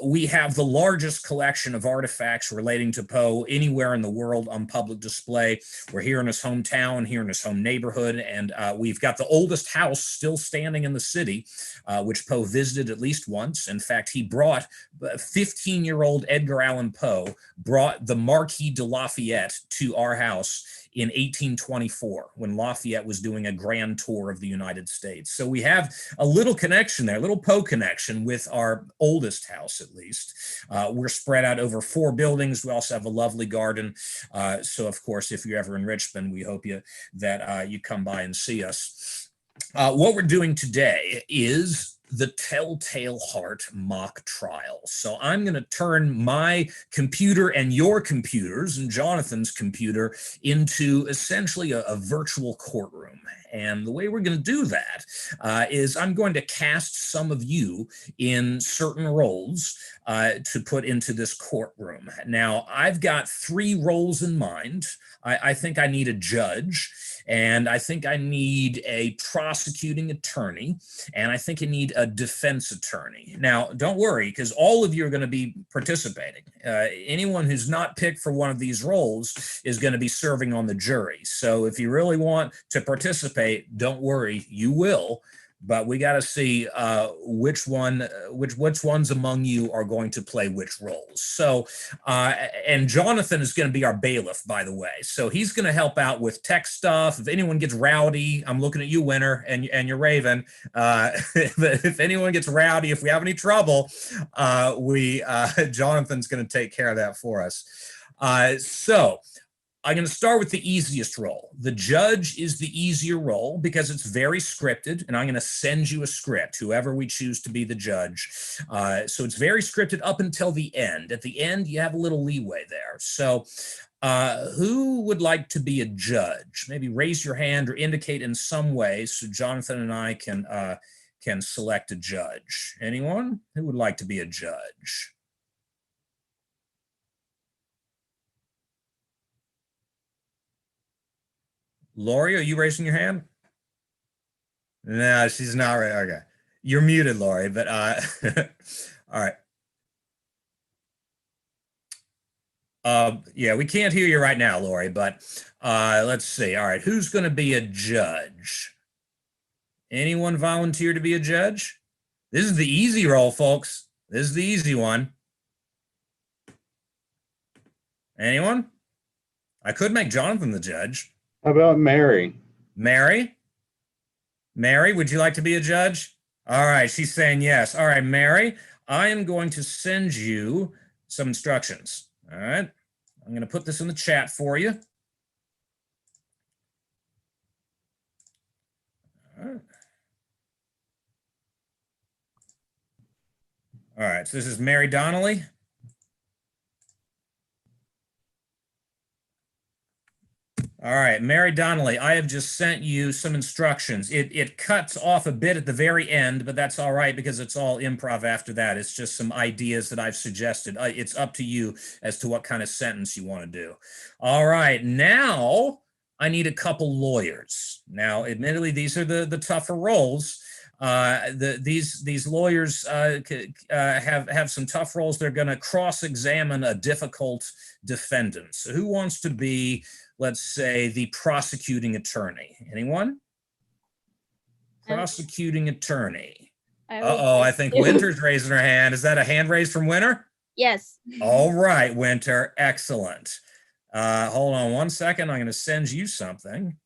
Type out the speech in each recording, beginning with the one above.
We have the largest collection of artifacts relating to Poe anywhere in the world on public display. We're here in his hometown, here in his home neighborhood, and we've got the oldest house still standing in the city, which Poe visited at least once. In fact, he brought 15-year-old Edgar Allan Poe brought the Marquis de Lafayette to our house in 1824 when Lafayette was doing a grand tour of the United States. So we have a little connection there, a little Poe connection with our oldest house, at least. We're spread out over 4 buildings. We also have a lovely garden. So of course, if you're ever in Richmond, we hope that you come by and see us. What we're doing today is the Telltale Heart mock trial. So I'm going to turn my computer and your computers and Jonathan's computer into essentially a virtual courtroom. And the way we're going to do that is I'm going to cast some of you in certain roles to put into this courtroom. Now, I've got 3 roles in mind. I think I need a judge, and I think I need a prosecuting attorney, and I think I need a defense attorney. Now, don't worry, because all of you are going to be participating. Anyone who's not picked for one of these roles is going to be serving on the jury. So if you really want to participate, don't worry, you will. But we got to see which ones among you are going to play which roles. So, and Jonathan is going to be our bailiff, by the way. So he's going to help out with tech stuff. If anyone gets rowdy, I'm looking at you, Winter, and you're Raven. If anyone gets rowdy, if we have any trouble, Jonathan's going to take care of that for us. So I'm going to start with the easiest role. The judge is the easier role because it's very scripted, and I'm going to send you a script, whoever we choose to be the judge. So it's very scripted up until the end. At the end, you have a little leeway there. So who would like to be a judge? Maybe raise your hand or indicate in some way so Jonathan and I can select a judge. Anyone who would like to be a judge? Lori, are you raising your hand? No, she's not right. Okay. You're muted, Lori, but all right. Yeah, we can't hear you right now, Lori, but let's see. All right, who's going to be a judge? Anyone volunteer to be a judge? This is the easy role, folks. This is the easy one. Anyone? I could make Jonathan the judge. How about Mary? Mary? Mary, would you like to be a judge? All right, she's saying yes. All right, Mary, I am going to send you some instructions. All right, I'm going to put this in the chat for you. All right, so this is Mary Donnelly. All right, Mary Donnelly, I have just sent you some instructions. It cuts off a bit at the very end, but that's all right because it's all improv after that. It's just some ideas that I've suggested. It's up to you as to what kind of sentence you want to do. All right, now I need a couple lawyers. Now, admittedly, these are the tougher roles. These lawyers have some tough roles. They're going to cross-examine a difficult defendant. So who wants to be, let's say, the prosecuting attorney? Anyone? Prosecuting attorney. Uh-oh, I think Winter's raising her hand. Is that a hand raised from Winter? Yes. All right, Winter. Excellent. Hold on one second. I'm going to send you something.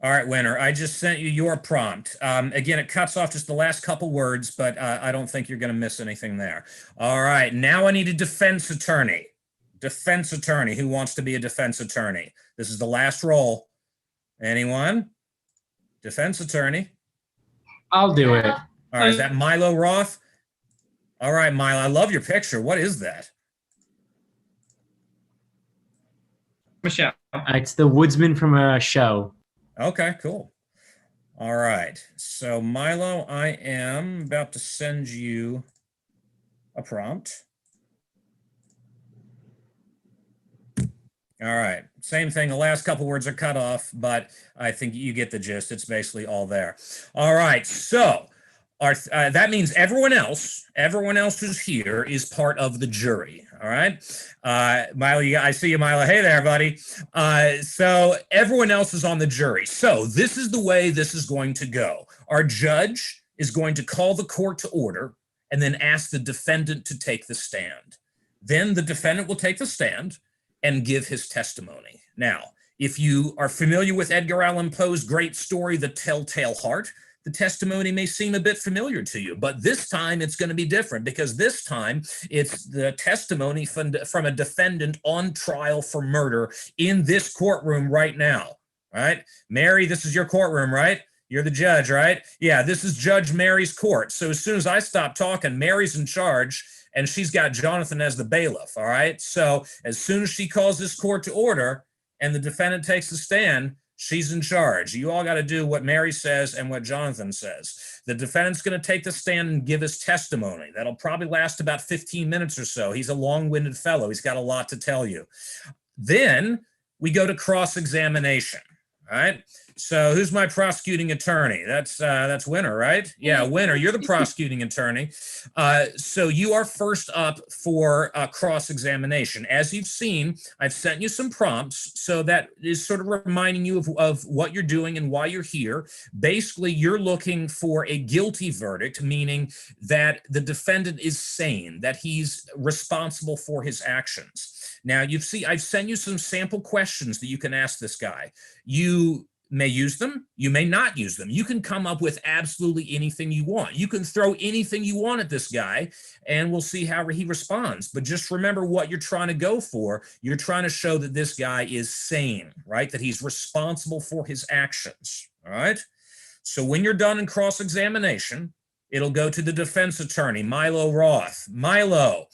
All right, Winter, I just sent you your prompt. Again, it cuts off just the last couple words, but I don't think you're going to miss anything there. All right, now I need a defense attorney. Defense attorney. Who wants to be a defense attorney? This is the last role. Anyone? Defense attorney. I'll do it. All right, is that Milo Roth? All right, Milo, I love your picture. What is that? Michelle. It's the woodsman from a show. Okay, cool. All right. So Milo, I am about to send you a prompt. All right. Same thing. The last couple words are cut off, but I think you get the gist. It's basically all there. All right. So that means everyone else who's here is part of the jury. All right. Milo, I see you, Milo. Hey there, buddy. So everyone else is on the jury. So this is the way this is going to go. Our judge is going to call the court to order and then ask the defendant to take the stand. Then the defendant will take the stand and give his testimony. Now, if you are familiar with Edgar Allan Poe's great story, The Telltale Heart, the testimony may seem a bit familiar to you, but this time it's going to be different because this time it's the testimony from a defendant on trial for murder in this courtroom right now. All right, Mary, this is your courtroom, right? You're the judge, right? Yeah, this is Judge Mary's court. So as soon as I stop talking, Mary's in charge, and she's got Jonathan as the bailiff, all right? So as soon as she calls this court to order and the defendant takes the stand, she's in charge. You all got to do what Mary says and what Jonathan says. The defendant's going to take the stand and give his testimony. That'll probably last about 15 minutes or so. He's a long-winded fellow. He's got a lot to tell you. Then we go to cross-examination, all right? So who's my prosecuting attorney? That's Winter, right? Yeah, Winter, you're the prosecuting attorney. So you are first up for cross-examination. As you've seen, I've sent you some prompts, so that is sort of reminding you of what you're doing and why you're here. Basically, you're looking for a guilty verdict, meaning that the defendant is sane, that he's responsible for his actions. Now, I've sent you some sample questions that you can ask this guy. You may use them, you may not use them. You can come up with absolutely anything you want. You can throw anything you want at this guy, and we'll see how he responds. But just remember what you're trying to go for. You're trying to show that this guy is sane, right? That he's responsible for his actions, all right? So when you're done in cross-examination, it'll go to the defense attorney, Milo Roth. Milo,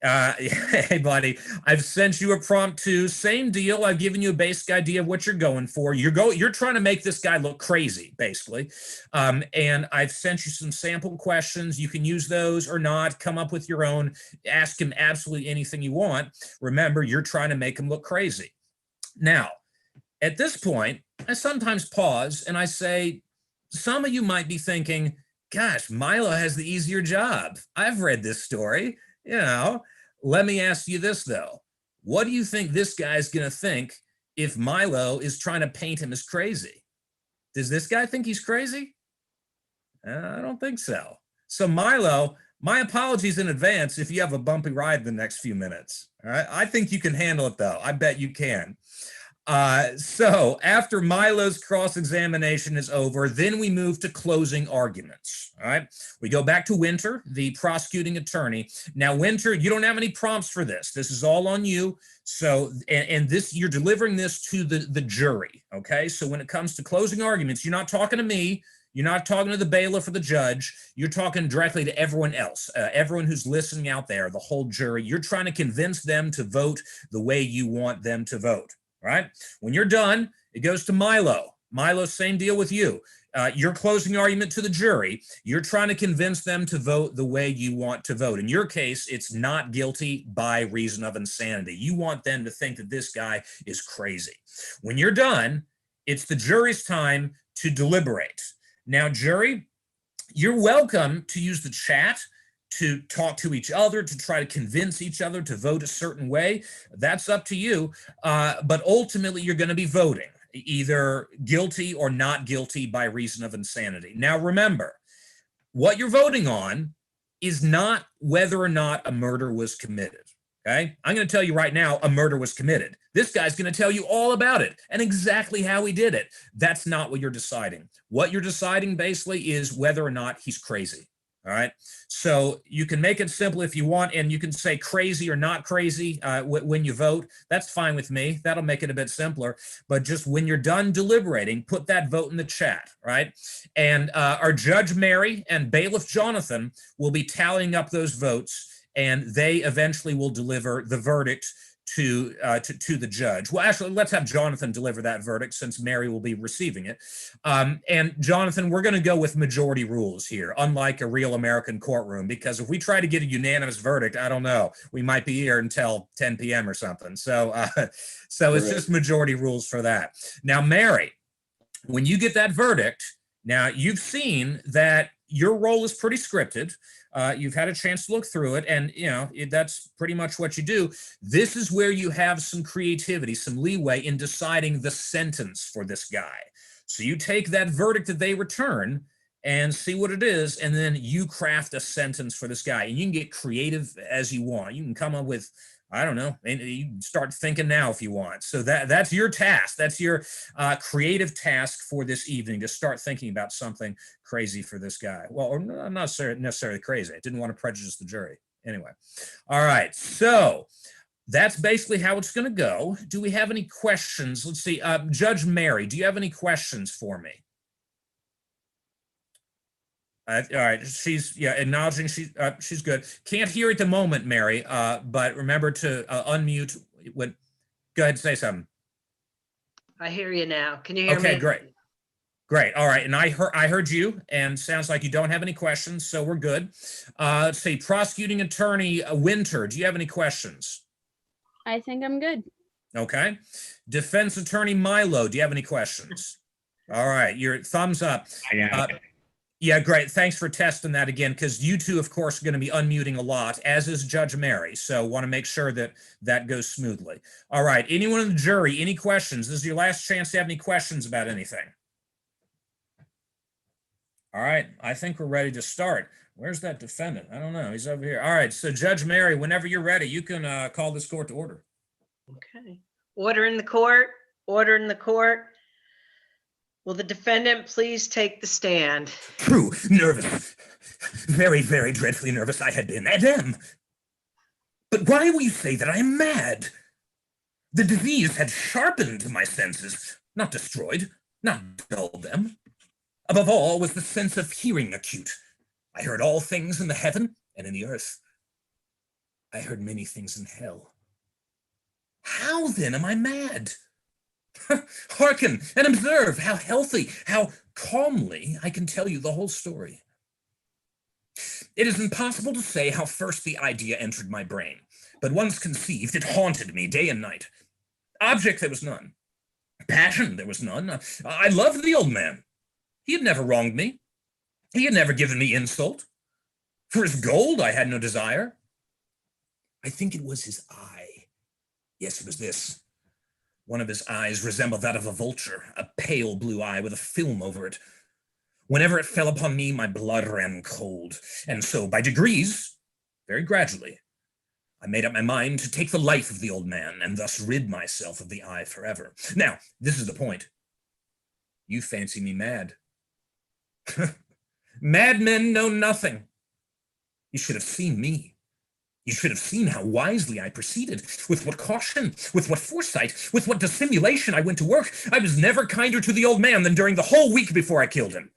hey, buddy, I've sent you a prompt too. Same deal. I've given you a basic idea of what you're going for. You're trying to make this guy look crazy, basically. And I've sent you some sample questions. You can use those or not. Come up with your own. Ask him absolutely anything you want. Remember, you're trying to make him look crazy. Now, at this point, I sometimes pause and I say, some of you might be thinking, gosh, Milo has the easier job. I've read this story. You know, let me ask you this, though. What do you think this guy's going to think if Milo is trying to paint him as crazy? Does this guy think he's crazy? I don't think so. So, Milo, my apologies in advance if you have a bumpy ride the next few minutes. All right? I think you can handle it, though. I bet you can. So after Milo's cross-examination is over, then we move to closing arguments. All right. We go back to Winter, the prosecuting attorney. Now, Winter, you don't have any prompts for this. This is all on you. So, and this, you're delivering this to the jury. Okay. So when it comes to closing arguments, you're not talking to me. You're not talking to the bailiff or the judge. You're talking directly to everyone else, everyone who's listening out there, the whole jury. You're trying to convince them to vote the way you want them to vote. Right? When you're done, it goes to Milo. Milo, same deal with you. Your closing argument to the jury, you're trying to convince them to vote the way you want to vote. In your case, it's not guilty by reason of insanity. You want them to think that this guy is crazy. When you're done, it's the jury's time to deliberate. Now, jury, you're welcome to use the chat to talk to each other, to try to convince each other to vote a certain way. That's up to you. But ultimately, you're going to be voting either guilty or not guilty by reason of insanity. Now, remember, what you're voting on is not whether or not a murder was committed. Okay? I'm going to tell you right now, a murder was committed. This guy's going to tell you all about it and exactly how he did it. That's not what you're deciding. What you're deciding basically is whether or not he's crazy. All right. So you can make it simple if you want, and you can say crazy or not crazy when you vote. That's fine with me. That'll make it a bit simpler. But just when you're done deliberating, put that vote in the chat. Right. And our Judge Mary and Bailiff Jonathan will be tallying up those votes, and they eventually will deliver the verdict to the judge. Well, actually, let's have Jonathan deliver that verdict since Mary will be receiving it. And Jonathan, we're going to go with majority rules here, unlike a real American courtroom, because if we try to get a unanimous verdict, I don't know, we might be here until 10 p.m. or something. So, so it's just majority rules for that. Now, Mary, when you get that verdict, now you've seen that your role is pretty scripted. You've had a chance to look through it, and that's pretty much what you do. This is where you have some creativity, some leeway in deciding the sentence for this guy. So you take that verdict that they return and see what it is, and then you craft a sentence for this guy. And you can get creative as you want. You can come up with, I don't know, and you can start thinking now if you want. So that's your task. That's your creative task for this evening, to start thinking about something crazy for this guy. Well, or not necessarily crazy. I didn't want to prejudice the jury. Anyway, all right. So that's basically how it's going to go. Do we have any questions? Let's see. Judge Mary, do you have any questions for me? All right, she's acknowledging she's good. Can't hear at the moment, Mary, but remember to unmute when. Go ahead and say something. I hear you now. Can you hear me? Okay, great. All right, and I heard you, and sounds like you don't have any questions, so we're good. Let's see, prosecuting attorney Winter, do you have any questions? I think I'm good. Okay. Defense attorney Milo, do you have any questions? All right, your thumbs up. Yeah, great. Thanks for testing that again, because you two, of course, are going to be unmuting a lot, as is Judge Mary. So want to make sure that that goes smoothly. All right. Anyone in the jury, any questions? This is your last chance to have any questions about anything. All right. I think we're ready to start. Where's that defendant? I don't know. He's over here. All right. So Judge Mary, whenever you're ready, you can call this court to order. Okay. Order in the court. Order in the court. Will the defendant please take the stand? True, nervous. Very, very dreadfully nervous I had been, and am. But why will you say that I am mad? The disease had sharpened my senses, not destroyed, not dulled them. Above all was the sense of hearing acute. I heard all things in the heaven and in the earth. I heard many things in hell. How then am I mad? Hearken and observe how healthy, how calmly I can tell you the whole story. It is impossible to say how first the idea entered my brain, but once conceived, it haunted me day and night. Object there was none. Passion there was none. I loved the old man. He had never wronged me. He had never given me insult. For his gold I had no desire. I think it was his eye. Yes, it was this. One of his eyes resembled that of a vulture, a pale blue eye with a film over it. Whenever it fell upon me, my blood ran cold. And so, by degrees, very gradually, I made up my mind to take the life of the old man and thus rid myself of the eye forever. Now, this is the point. You fancy me mad. Madmen know nothing. You should have seen me. You should have seen how wisely I proceeded, with what caution, with what foresight, with what dissimulation I went to work. I was never kinder to the old man than during the whole week before I killed him.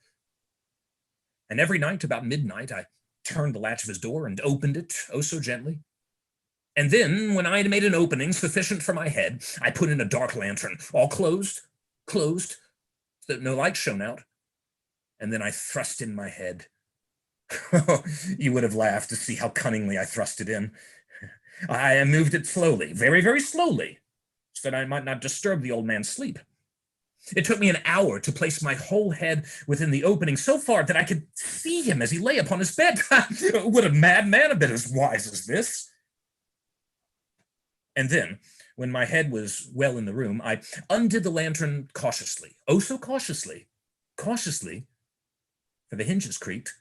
And every night about midnight, I turned the latch of his door and opened it, oh so gently. And then, when I had made an opening sufficient for my head, I put in a dark lantern, all closed, so that no light shone out. And then I thrust in my head. You would have laughed to see how cunningly I thrust it in. I moved it slowly, very, very slowly, so that I might not disturb the old man's sleep. It took me an hour to place my whole head within the opening so far that I could see him as he lay upon his bed. Would a madman have been as wise as this? And then, when my head was well in the room, I undid the lantern cautiously, oh so cautiously, for the hinges creaked.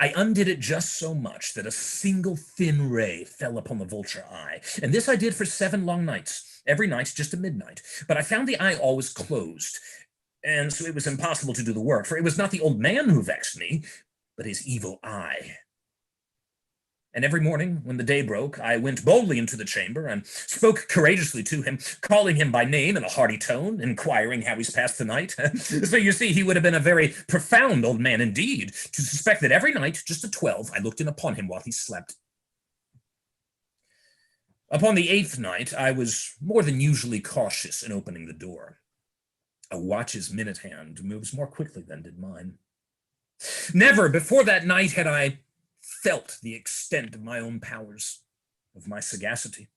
I undid it just so much that a single thin ray fell upon the vulture eye. And this I did for 7 long nights, every night just at midnight. But I found the eye always closed, and so it was impossible to do the work, for it was not the old man who vexed me, but his evil eye. And every morning, when the day broke, I went boldly into the chamber and spoke courageously to him, calling him by name in a hearty tone, inquiring how he's passed the night. So you see, he would have been a very profound old man indeed, to suspect that every night, just at 12, I looked in upon him while he slept. Upon the 8th night, I was more than usually cautious in opening the door. A watch's minute hand moves more quickly than did mine. Never before that night had I felt the extent of my own powers, of my sagacity.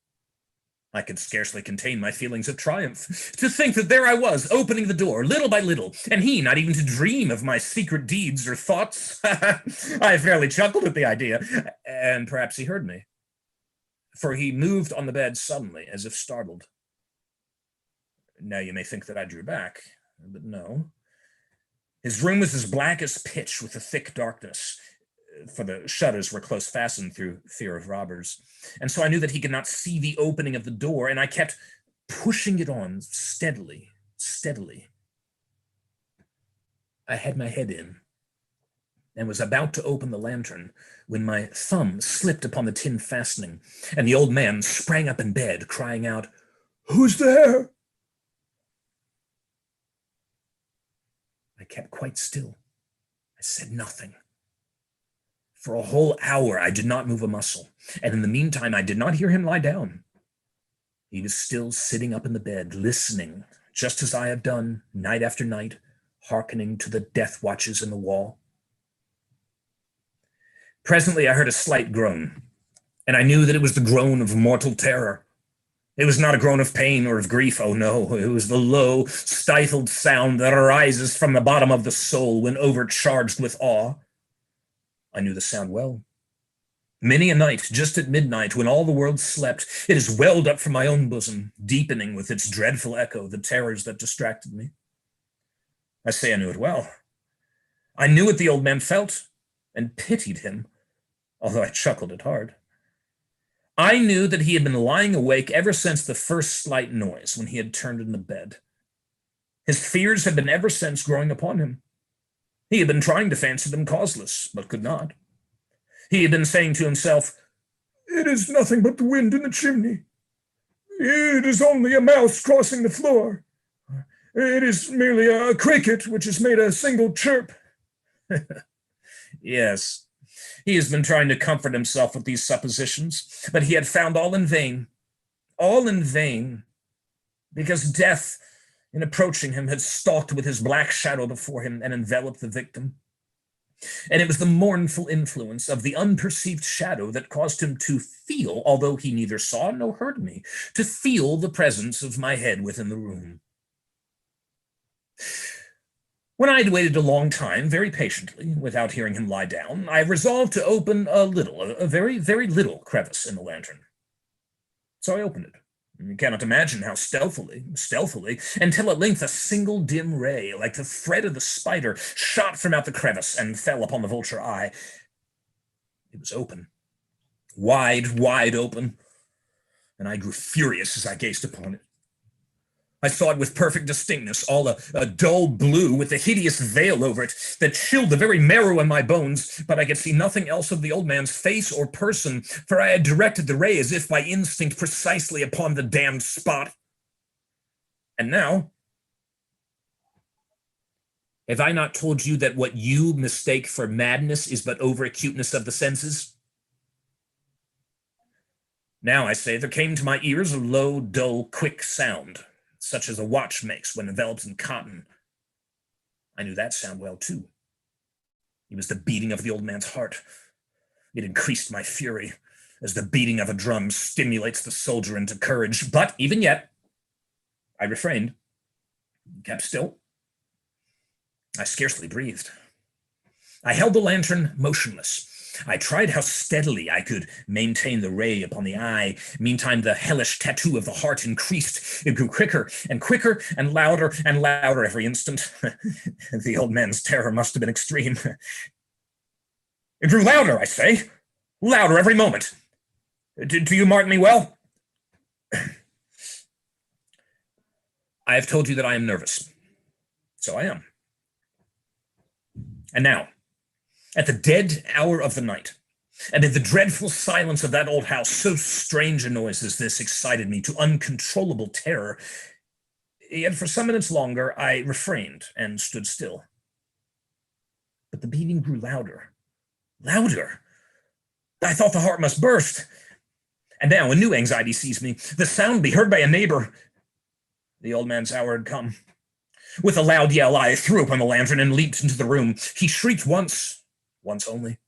I could scarcely contain my feelings of triumph. To think that there I was, opening the door, little by little, and he not even to dream of my secret deeds or thoughts. I fairly chuckled at the idea, and perhaps he heard me, for he moved on the bed suddenly, as if startled. Now you may think that I drew back, but no. His room was as black as pitch with a thick darkness, for the shutters were close fastened through fear of robbers. And so I knew that he could not see the opening of the door, and I kept pushing it on steadily, steadily. I had my head in and was about to open the lantern when my thumb slipped upon the tin fastening, and the old man sprang up in bed, crying out, "Who's there?" I kept quite still. I said nothing. For a whole hour, I did not move a muscle, and in the meantime, I did not hear him lie down. He was still sitting up in the bed, listening, just as I have done, night after night, hearkening to the death watches in the wall. Presently, I heard a slight groan, and I knew that it was the groan of mortal terror. It was not a groan of pain or of grief, oh no, it was the low, stifled sound that arises from the bottom of the soul when overcharged with awe. I knew the sound well. Many a night, just at midnight, when all the world slept, it has welled up from my own bosom, deepening with its dreadful echo the terrors that distracted me. I say I knew it well. I knew what the old man felt, and pitied him, although I chuckled at heart. I knew that he had been lying awake ever since the first slight noise when he had turned in the bed. His fears had been ever since growing upon him. He had been trying to fancy them causeless, but could not. He had been saying to himself, "It is nothing but the wind in the chimney. It is only a mouse crossing the floor. It is merely a cricket which has made a single chirp." Yes, he has been trying to comfort himself with these suppositions, but he had found all in vain, because death, in approaching him, had stalked with his black shadow before him and enveloped the victim. And it was the mournful influence of the unperceived shadow that caused him to feel, although he neither saw nor heard me, to feel the presence of my head within the room. When I had waited a long time, very patiently, without hearing him lie down, I resolved to open a very, very little crevice in the lantern. So I opened it. You cannot imagine how stealthily, until at length a single dim ray, like the thread of the spider, shot from out the crevice and fell upon the vulture eye. It was open, wide open, and I grew furious as I gazed upon it. I saw it with perfect distinctness, all a dull blue with a hideous veil over it that chilled the very marrow in my bones, but I could see nothing else of the old man's face or person, for I had directed the ray as if by instinct precisely upon the damned spot. And now, have I not told you that what you mistake for madness is but over-acuteness of the senses? Now, I say, there came to my ears a low, dull, quick sound, such as a watch makes when enveloped in cotton. I knew that sound well, too. It was the beating of the old man's heart. It increased my fury, as the beating of a drum stimulates the soldier into courage. But even yet, I refrained, kept still. I scarcely breathed. I held the lantern motionless. I tried how steadily I could maintain the ray upon the eye. Meantime, the hellish tattoo of the heart increased. It grew quicker and louder every instant. The old man's terror must have been extreme. It grew louder, I say, louder every moment. Do you mark me well? I have told you that I am nervous. So I am. And now, at the dead hour of the night, and in the dreadful silence of that old house, so strange a noise as this excited me to uncontrollable terror. Yet for some minutes longer I refrained and stood still. But the beating grew louder. I thought the heart must burst. And now a new anxiety seized me. The sound be heard by a neighbor. The old man's hour had come. With a loud yell, I threw open the lantern and leaped into the room. He shrieked once only.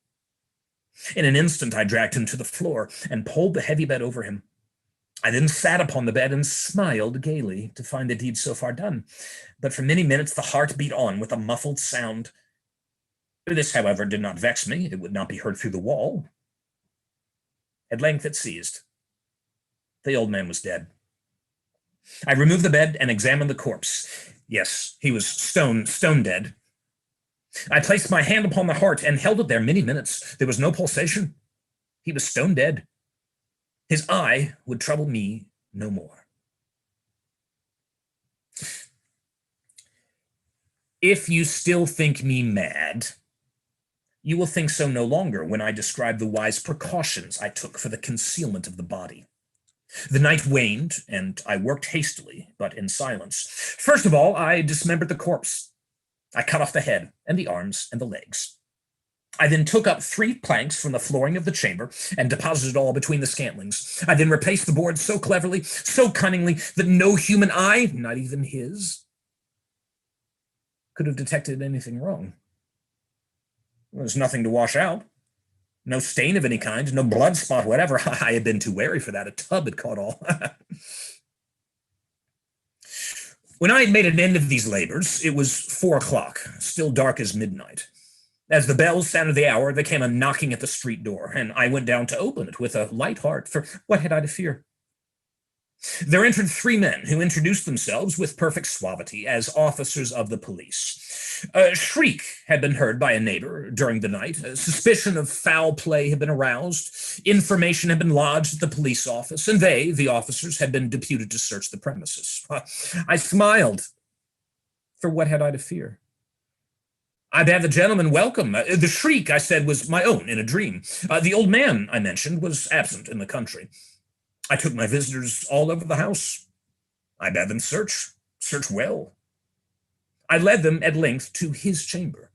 In an instant, I dragged him to the floor and pulled the heavy bed over him. I then sat upon the bed and smiled gaily to find the deed so far done. But for many minutes the heart beat on with a muffled sound. This, however, did not vex me. It would not be heard through the wall. At length it ceased. The old man was dead. I removed the bed and examined the corpse. Yes, he was stone dead. I placed my hand upon the heart and held it there many minutes. There was no pulsation. He was stone dead. His eye would trouble me no more. If you still think me mad, you will think so no longer when I describe the wise precautions I took for the concealment of the body. The night waned, and I worked hastily, but in silence. First of all, I dismembered the corpse. I cut off the head and the arms and the legs. I then took up 3 planks from the flooring of the chamber and deposited all between the scantlings. I then replaced the boards so cleverly, so cunningly, that no human eye, not even his, could have detected anything wrong. There was nothing to wash out. No stain of any kind, no blood spot, whatever. I had been too wary for that. A tub had caught all. When I had made an end of these labors, it was 4 o'clock, still dark as midnight. As the bells sounded the hour, there came a knocking at the street door, and I went down to open it with a light heart, for what had I to fear? There entered 3 men who introduced themselves with perfect suavity as officers of the police. A shriek had been heard by a neighbor during the night. A suspicion of foul play had been aroused. Information had been lodged at the police office, and they, the officers, had been deputed to search the premises. I smiled. For what had I to fear? I bade the gentleman welcome. The shriek, I said, was my own in a dream. The old man, I mentioned, was absent in the country. I took my visitors all over the house. I bade them search well. I led them at length to his chamber.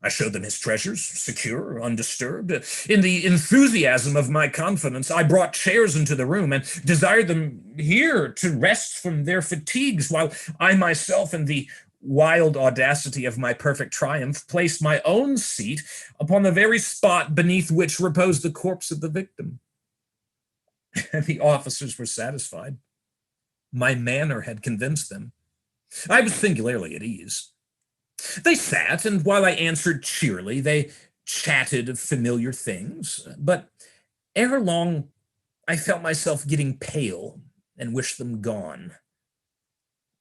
I showed them his treasures, secure, undisturbed. In the enthusiasm of my confidence, I brought chairs into the room and desired them here to rest from their fatigues, while I myself, in the wild audacity of my perfect triumph, placed my own seat upon the very spot beneath which reposed the corpse of the victim. And the officers were satisfied. My manner had convinced them. I was singularly at ease. They sat, and while I answered cheerily, they chatted of familiar things. But ere long, I felt myself getting pale and wished them gone.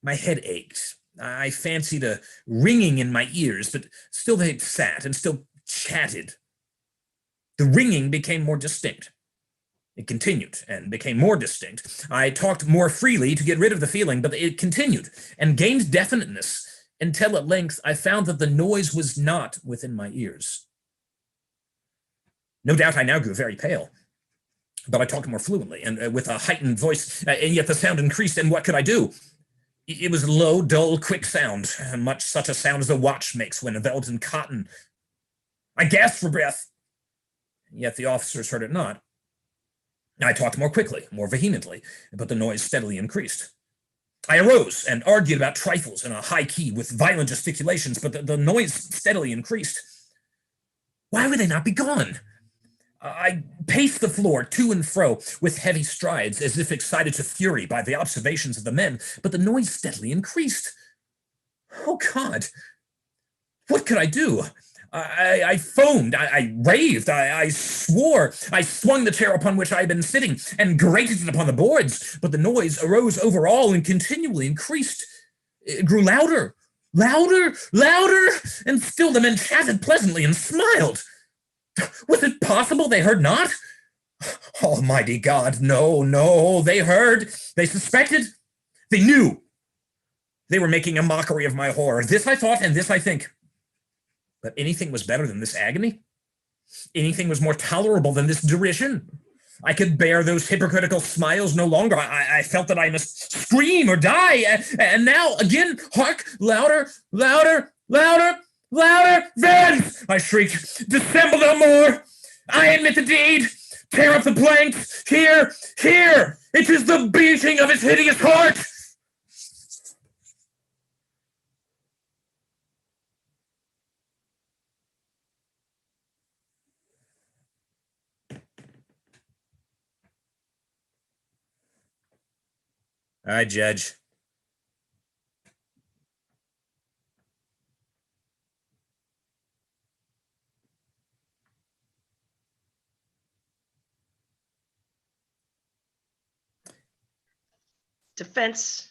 My head ached. I fancied a ringing in my ears, but still they sat and still chatted. The ringing became more distinct. It continued and became more distinct. I talked more freely to get rid of the feeling, but it continued and gained definiteness until at length I found that the noise was not within my ears. No doubt I now grew very pale, but I talked more fluently and with a heightened voice, and yet the sound increased, and what could I do? It was a low, dull, quick sound, much such a sound as a watch makes when enveloped in cotton. I gasped for breath, yet the officers heard it not. I talked more quickly, more vehemently, but the noise steadily increased. I arose and argued about trifles in a high key with violent gesticulations, but the noise steadily increased. Why would they not be gone? I paced the floor to and fro with heavy strides, as if excited to fury by the observations of the men, but the noise steadily increased. Oh, God! What could I do? I foamed, I raved, I swore, I swung the chair upon which I had been sitting and grated it upon the boards, but the noise arose over all and continually increased. It grew louder, louder, and still the men chatted pleasantly and smiled. Was it possible they heard not? Almighty God, no, they heard, they suspected, they knew. They were making a mockery of my horror. This I thought, and this I think. But anything was better than this agony. Anything was more tolerable than this derision. I could bear those hypocritical smiles no longer. I felt that I must scream or die. And now, again, hark, louder, villains! I shrieked. Dissemble no more. I admit the deed. tear up the planks. Here, here. It is the beating of his hideous heart. All right, Judge. Defense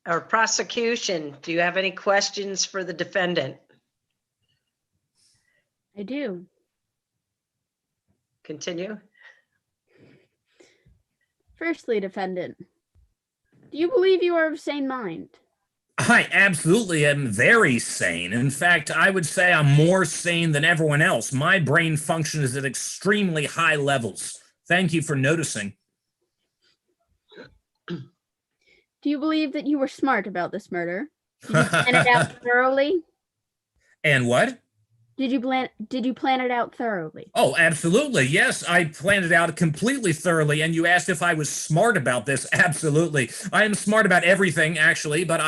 or prosecution, do you have any questions for the defendant? I do. Continue. Firstly, defendant, do you believe you are of sane mind? I absolutely am very sane. In fact, I would say I'm more sane than everyone else. My brain function is at extremely high levels. Thank you for noticing. Do you believe that you were smart about this murder? Did you plan it out thoroughly? And what? Did you plan it out thoroughly? Oh, absolutely. Yes, I planned it out completely thoroughly. And you asked if I was smart about this. Absolutely. I am smart about everything, actually, but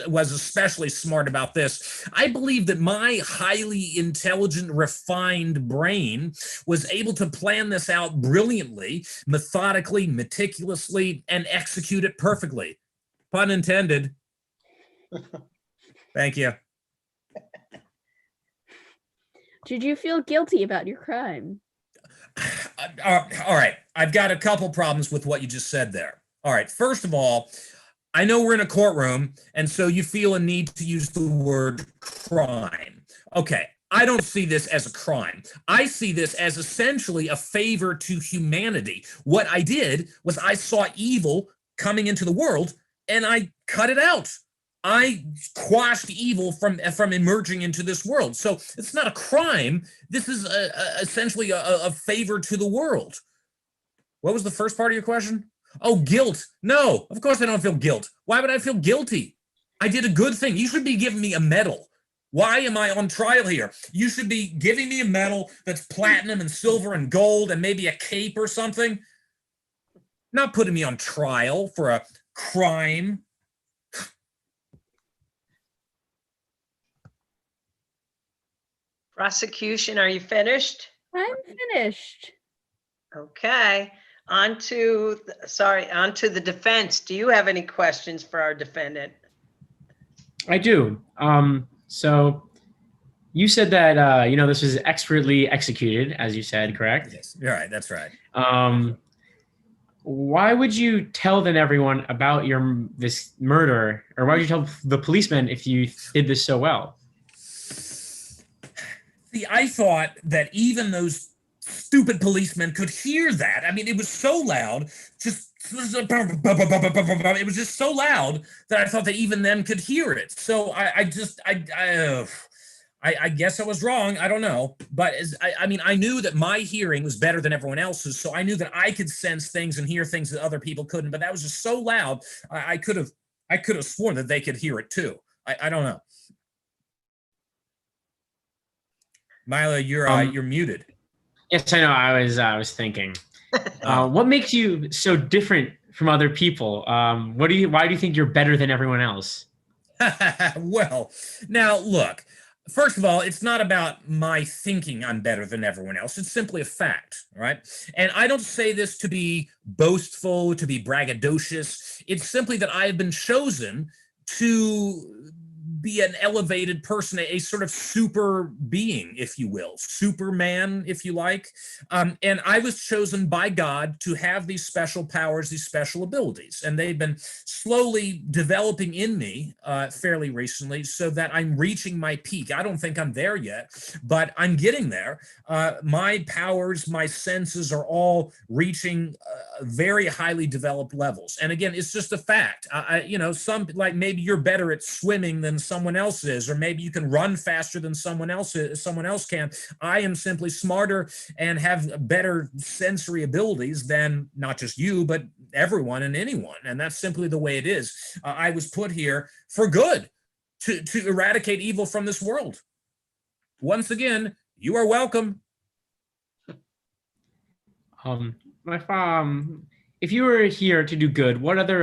was especially smart about this. I believe that my highly intelligent, refined brain was able to plan this out brilliantly, methodically, meticulously, and execute it perfectly. Pun intended. Thank you. Did you feel guilty about your crime? All right. I've got a couple problems with what you just said there. All right. First of all, I know we're in a courtroom, and so you feel a need to use the word crime. Okay. I don't see this as a crime. I see this as essentially a favor to humanity. What I did was I saw evil coming into the world, and I cut it out. I quashed evil from emerging into this world. So it's not a crime. This is essentially a favor to the world. What was the first part of your question? Oh, guilt. No, of course I don't feel guilt. Why would I feel guilty? I did a good thing. You should be giving me a medal. Why am I on trial here? You should be giving me a medal that's platinum and silver and gold and maybe a cape or something. Not putting me on trial for a crime. Prosecution, are you finished? I'm finished. Okay. On to the defense. Do you have any questions for our defendant? I do. So you said that, this was expertly executed, as you said, correct? Yes, you're right. That's right. Why would you tell then everyone about this murder, or why would you tell the policeman if you did this so well? See, I thought that even those stupid policemen could hear that. I mean, it was so loud, it was just so loud that I thought that even them could hear it. So I guess I was wrong. I don't know. But I knew that my hearing was better than everyone else's. So I knew that I could sense things and hear things that other people couldn't. But that was just so loud. I could have sworn that they could hear it too. I don't know. Mila, you're muted. Yes, I know. I was thinking. What makes you so different from other people? Why do you think you're better than everyone else? Well, now look. First of all, it's not about my thinking I'm better than everyone else. It's simply a fact, right? And I don't say this to be boastful, to be braggadocious. It's simply that I have been chosen to be an elevated person, a sort of super being, if you will, Superman, if you like. And I was chosen by God to have these special powers, these special abilities. And they've been slowly developing in me fairly recently so that I'm reaching my peak. I don't think I'm there yet, but I'm getting there. My powers, my senses are all reaching very highly developed levels. And again, it's just a fact. Some, like, maybe you're better at swimming than someone else is, or maybe you can run faster than someone else can. I am simply smarter and have better sensory abilities than not just you, but everyone and anyone. And that's simply the way it is. I was put here for good, to eradicate evil from this world. Once again, you are welcome. My if you were here to do good, what other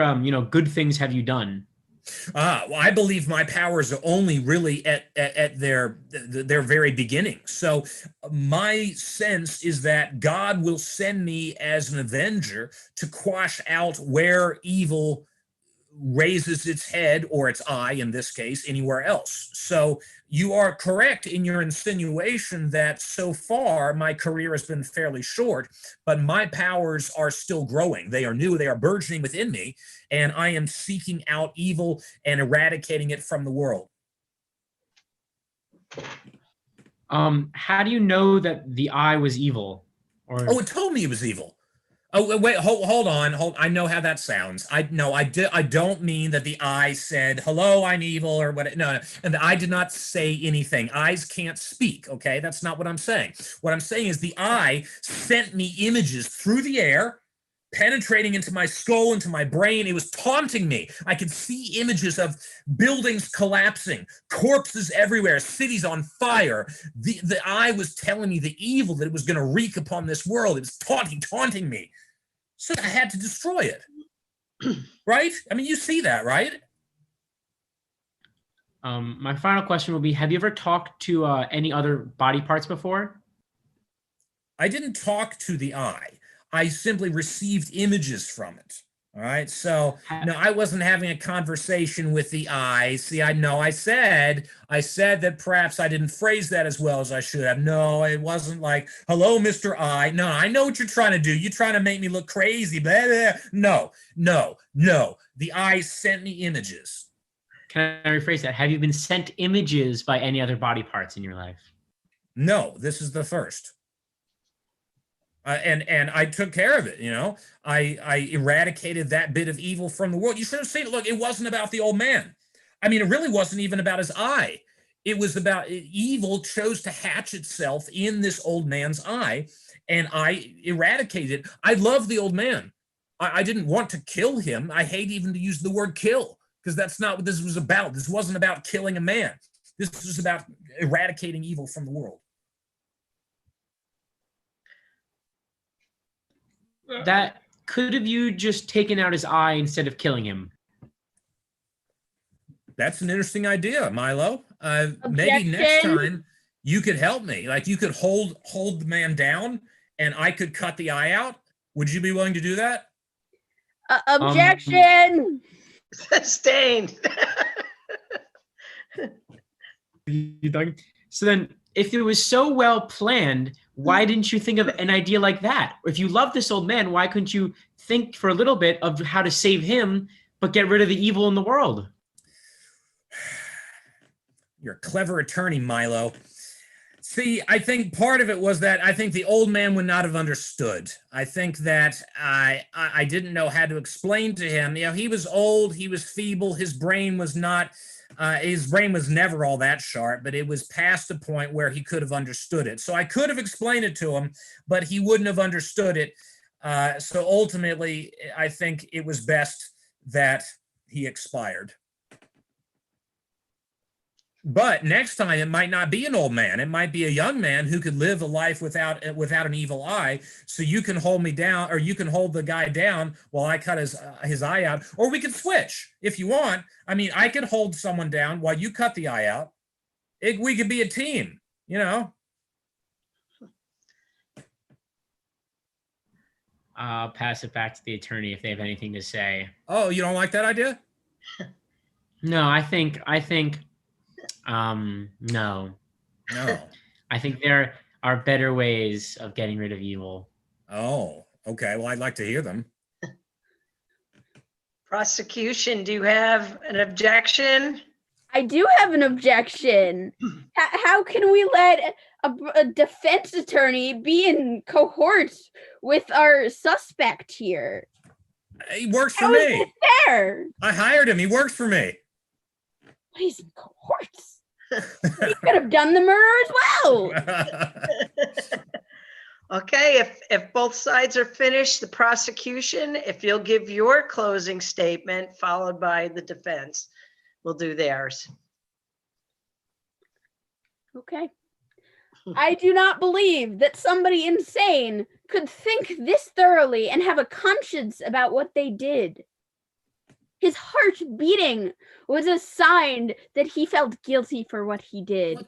good things have you done? Well, I believe my powers are only really at their very beginning. So my sense is that God will send me as an avenger to quash out where evil raises its head, or its eye in this case, anywhere else. So you are correct in your insinuation that so far my career has been fairly short, but my powers are still growing. They are new, they are burgeoning within me, and I am seeking out evil and eradicating it from the world. How do you know that the eye was evil? Or Oh, it told me it was evil. Oh, wait, hold on. I know how that sounds. I don't mean that the eye said, hello, I'm evil, or what. No. And I did not say anything. Eyes can't speak, okay? That's not what I'm saying. What I'm saying is the eye sent me images through the air, penetrating into my skull, into my brain. It was taunting me. I could see images of buildings collapsing, corpses everywhere, cities on fire. The eye was telling me the evil that it was going to wreak upon this world. It was taunting me. So I had to destroy it. Right? I mean, you see that, right? My final question will be, have you ever talked to any other body parts before? I didn't talk to the eye. I simply received images from it. All right. So no, I wasn't having a conversation with the eye. See, I said that perhaps I didn't phrase that as well as I should have. No, it wasn't like, hello, Mr. I. No, I know what you're trying to do. You're trying to make me look crazy. Blah, blah. No. The eye sent me images. Can I rephrase that? Have you been sent images by any other body parts in your life? No, this is the first. And I took care of it, I eradicated that bit of evil from the world. You should have seen it. Look, it wasn't about the old man. I mean, it really wasn't even about his eye. It was about evil chose to hatch itself in this old man's eye, and I eradicated it. I love the old man. I didn't want to kill him. I hate even to use the word kill, because that's not what this was about. This wasn't about killing a man. This was about eradicating evil from the world. That could have you just taken out his eye instead of killing him? That's an interesting idea, Milo. Maybe next time you could help me. Like, you could hold the man down and I could cut the eye out. Would you be willing to do that? Objection! Sustained. So then, if it was so well planned, why didn't you think of an idea like that? If you love this old man, why couldn't you think for a little bit of how to save him, but get rid of the evil in the world? You're a clever attorney, Milo. See, I think part of it was that I think the old man would not have understood. I think that I didn't know how to explain to him. He was old, he was feeble, his brain was never all that sharp, but it was past a point where he could have understood it. So I could have explained it to him, but he wouldn't have understood it. So ultimately, I think it was best that he expired. But next time, it might not be an old man. It might be a young man who could live a life without an evil eye. So you can hold me down, or you can hold the guy down while I cut his eye out. Or we could switch if you want. I mean, I could hold someone down while you cut the eye out. We could be a team, I'll pass it back to the attorney if they have anything to say. Oh, you don't like that idea? No, I think no. I think there are better ways of getting rid of evil. Oh, okay. Well, I'd like to hear them. Prosecution, do you have an objection? I do have an objection. How can we let a defense attorney be in cohorts with our suspect here? He works for How is me. it fair? I hired him. He works for me. He's in cohorts. He could have done the murder as well. Okay, if both sides are finished, the prosecution, if you'll give your closing statement followed by the defense, we'll do theirs. Okay. I do not believe that somebody insane could think this thoroughly and have a conscience about what they did. His heart beating was a sign that he felt guilty for what he did.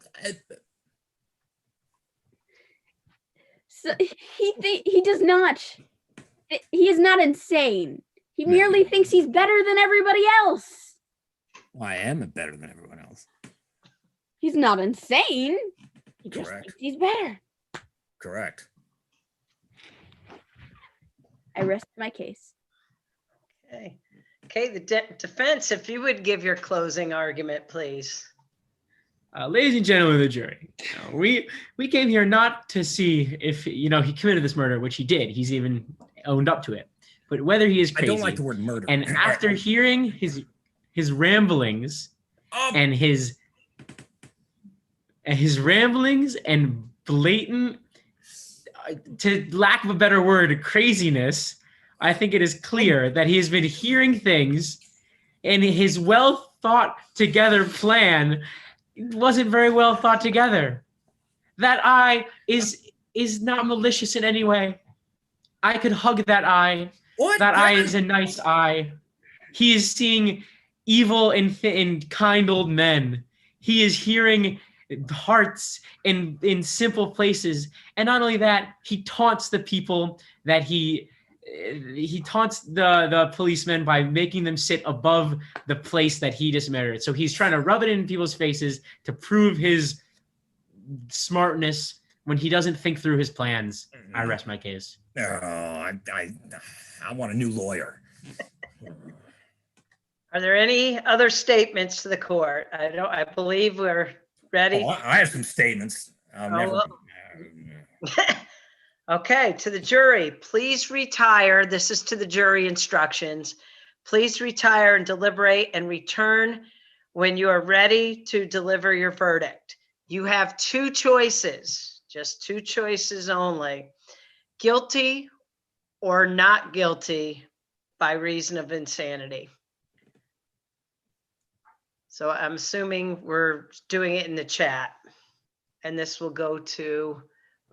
So he does not. He is not insane. He merely thinks he's better than everybody else. Well, I am better than everyone else. He's not insane. He just Correct. thinks he's better. Correct. I rest my case. Okay, the defense, if you would give your closing argument, please. Ladies and gentlemen of the jury, we came here not to see if he committed this murder, which he did. He's even owned up to it. But whether he is crazy. I don't like the word murder. And after hearing his ramblings and his ramblings and blatant, to lack of a better word, craziness, I think it is clear that he has been hearing things, and his well thought together plan wasn't very well thought together. That eye is not malicious in any way. I could hug that eye. What? That eye is a nice eye. He is seeing evil in kind old men. He is hearing hearts in simple places. And not only that, he taunts the people that he taunts the policemen by making them sit above the place that he just murdered. So he's trying to rub it in people's faces to prove his smartness when he doesn't think through his plans. I rest my case. Oh, I want a new lawyer. Are there any other statements to the court? I believe we're ready. Oh, I have some statements. Okay, to the jury, please retire. This is to the jury instructions. Please retire and deliberate and return when you are ready to deliver your verdict. You have two choices, just two choices only. Guilty or not guilty by reason of insanity. So I'm assuming we're doing it in the chat. And this will go to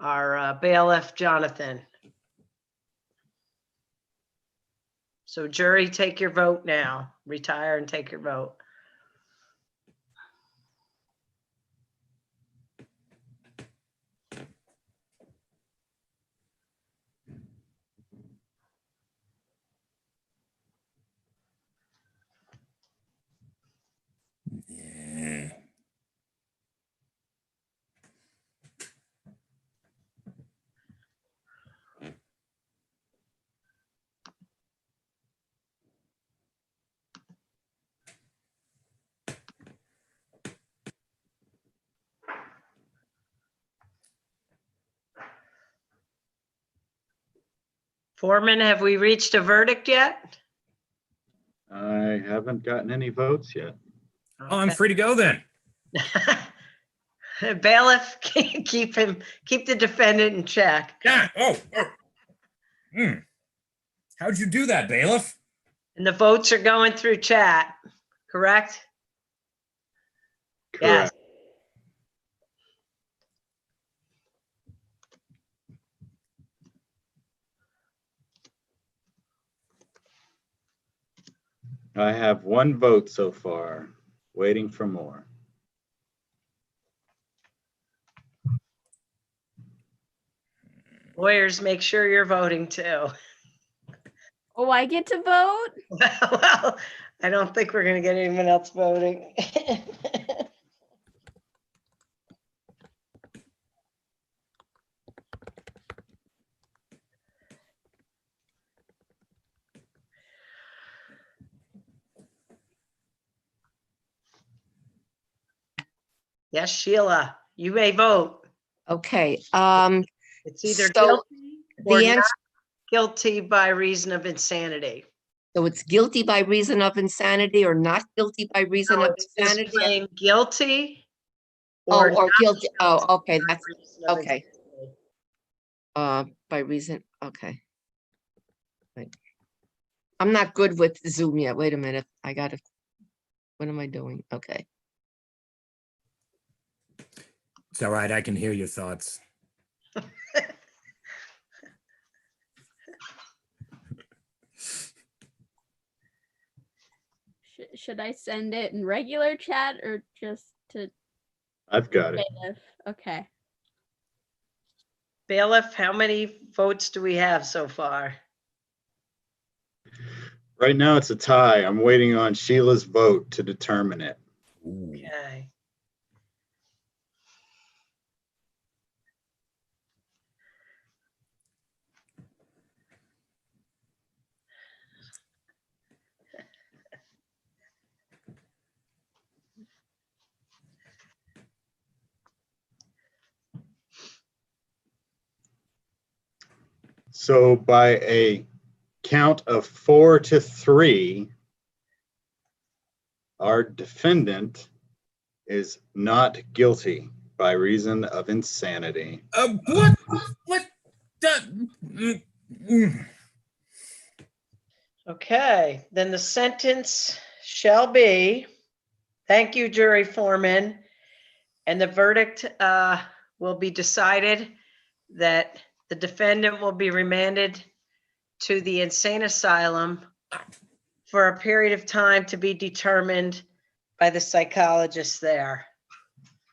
our bailiff, Jonathan. So jury, take your vote now. Retire and take your vote. Yeah. Foreman, have we reached a verdict yet? I haven't gotten any votes yet. Oh, I'm free to go then. Bailiff, keep the defendant in check. Yeah. How'd you do that, bailiff? And the votes are going through chat, correct? Yes. Correct. I have one vote so far, waiting for more. Lawyers, make sure you're voting too. Oh, I get to vote? Well, I don't think we're going to get anyone else voting. Yes, Sheila, you may vote. Okay, It's either So, guilty or the not answer, guilty by reason of insanity. so it's guilty by reason of insanity or not guilty by reason So of it's just insanity? plain guilty Oh, or or not guilty, oh, okay, by that's, reason of okay. insanity. By reason, okay. Wait. I'm not good with Zoom yet, wait a minute, I gotta, what am I doing? Okay, It's all right. I can hear your thoughts. Should I send it in regular chat or just to I've got it. bailiff? Okay. Bailiff, how many votes do we have so far? Right now it's a tie. I'm waiting on Sheila's vote to determine it. Ooh. Okay. So by a count of 4-3, our defendant is not guilty by reason of insanity. What? What? Okay, then the sentence shall be, thank you, jury foreman. And the verdict will be decided that the defendant will be remanded to the insane asylum for a period of time to be determined by the psychologist there.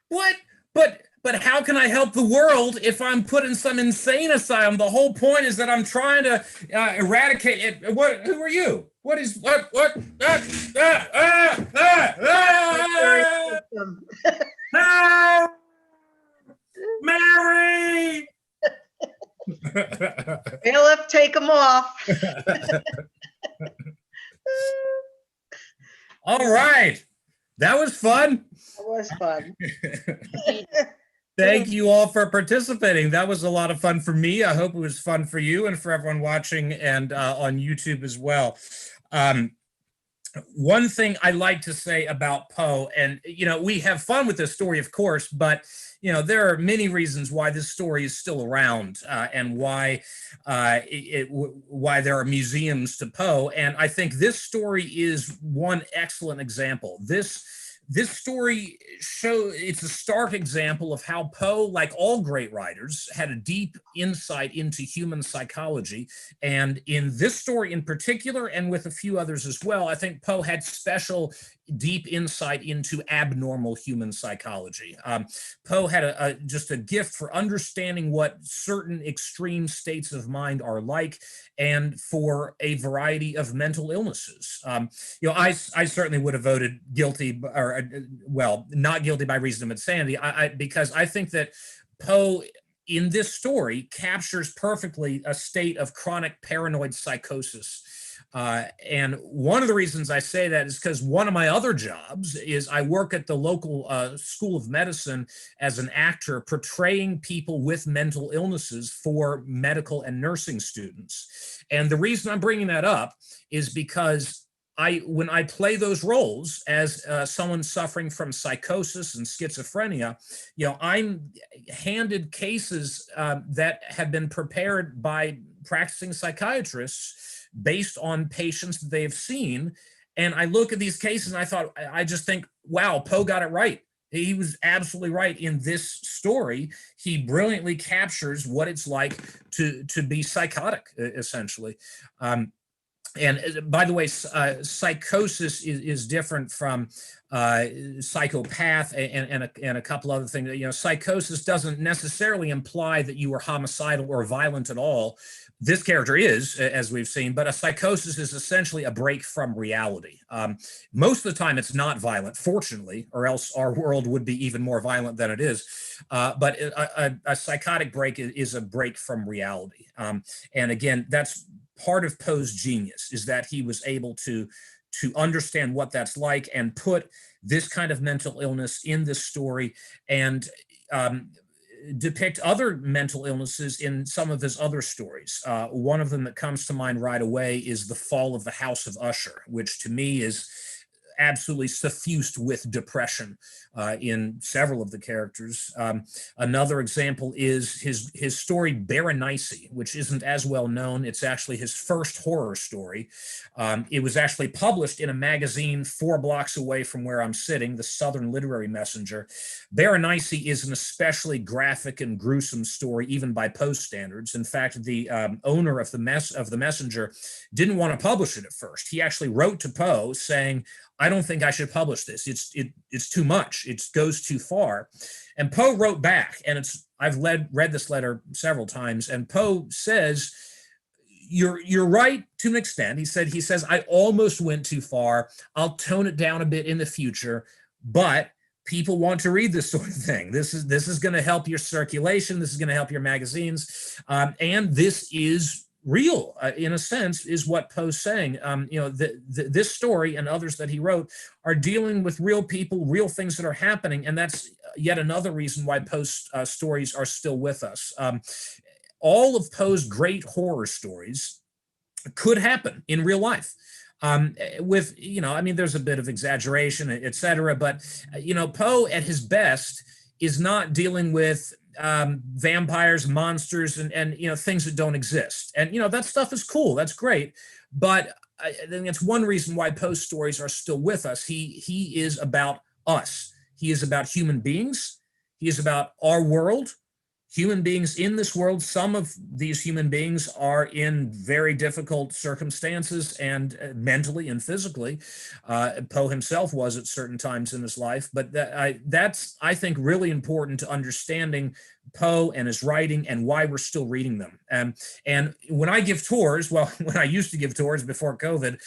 What? But how can I help the world if I'm put in some insane asylum? The whole point is that I'm trying to eradicate it. What? Who are you? What is what? Help! Mary! Bailiff, take them off. All right. That was fun. That was fun. Thank you all for participating. That was a lot of fun for me. I hope it was fun for you and for everyone watching and on YouTube as well. One thing I like to say about Poe, and we have fun with this story, of course, but there are many reasons why this story is still around and why why there are museums to Poe. And I think this story is one excellent example. This story it's a stark example of how Poe, like all great writers, had a deep insight into human psychology. And in this story in particular, and with a few others as well, I think Poe had special deep insight into abnormal human psychology. Poe had just a gift for understanding what certain extreme states of mind are like, and for a variety of mental illnesses. I certainly would have voted guilty, or well, not guilty by reason of insanity, because I think that Poe in this story captures perfectly a state of chronic paranoid psychosis. And one of the reasons I say that is because one of my other jobs is I work at the local school of medicine as an actor portraying people with mental illnesses for medical and nursing students. And the reason I'm bringing that up is because when I play those roles as someone suffering from psychosis and schizophrenia, I'm handed cases that have been prepared by practicing psychiatrists based on patients that they've seen. And I look at these cases and I just think, wow, Poe got it right. He was absolutely right in this story. He brilliantly captures what it's like to be psychotic, essentially. And by the way, psychosis is different from psychopath and a couple other things. Psychosis doesn't necessarily imply that you are homicidal or violent at all. This character is, as we've seen, but a psychosis is essentially a break from reality. Most of the time, it's not violent, fortunately, or else our world would be even more violent than it is. But a psychotic break is a break from reality. And again, that's part of Poe's genius, is that he was able to understand what that's like and put this kind of mental illness in this story, and depict other mental illnesses in some of his other stories. One of them that comes to mind right away is The Fall of the House of Usher, which to me is absolutely suffused with depression in several of the characters. Another example is his story Berenice, which isn't as well known. It's actually his first horror story. It was actually published in a magazine 4 blocks away from where I'm sitting, the Southern Literary Messenger. Berenice is an especially graphic and gruesome story, even by Poe's standards. In fact, the owner of the Messenger didn't want to publish it at first. He actually wrote to Poe saying, I don't think I should publish this. It's too much. It goes too far. And Poe wrote back, and I've read this letter several times, and Poe says, you're right to an extent. He says, I almost went too far. I'll tone it down a bit in the future, but people want to read this sort of thing. This is going to help your circulation. This is going to help your magazines. And this is real, in a sense, is what Poe's saying. This story and others that he wrote are dealing with real people, real things that are happening. And that's yet another reason why Poe's stories are still with us. All of Poe's great horror stories could happen in real life. There's a bit of exaggeration, et cetera, but, Poe at his best is not dealing with vampires, monsters, and things that don't exist. And, that stuff is cool. That's great. But I think it's one reason why Poe's stories are still with us. He is about us. He is about human beings. He is about our world. Human beings in this world. Some of these human beings are in very difficult circumstances, and mentally and physically. Poe himself was at certain times in his life, but that's, I think, really important to understanding Poe and his writing and why we're still reading them. And when I give tours, when I used to give tours before COVID,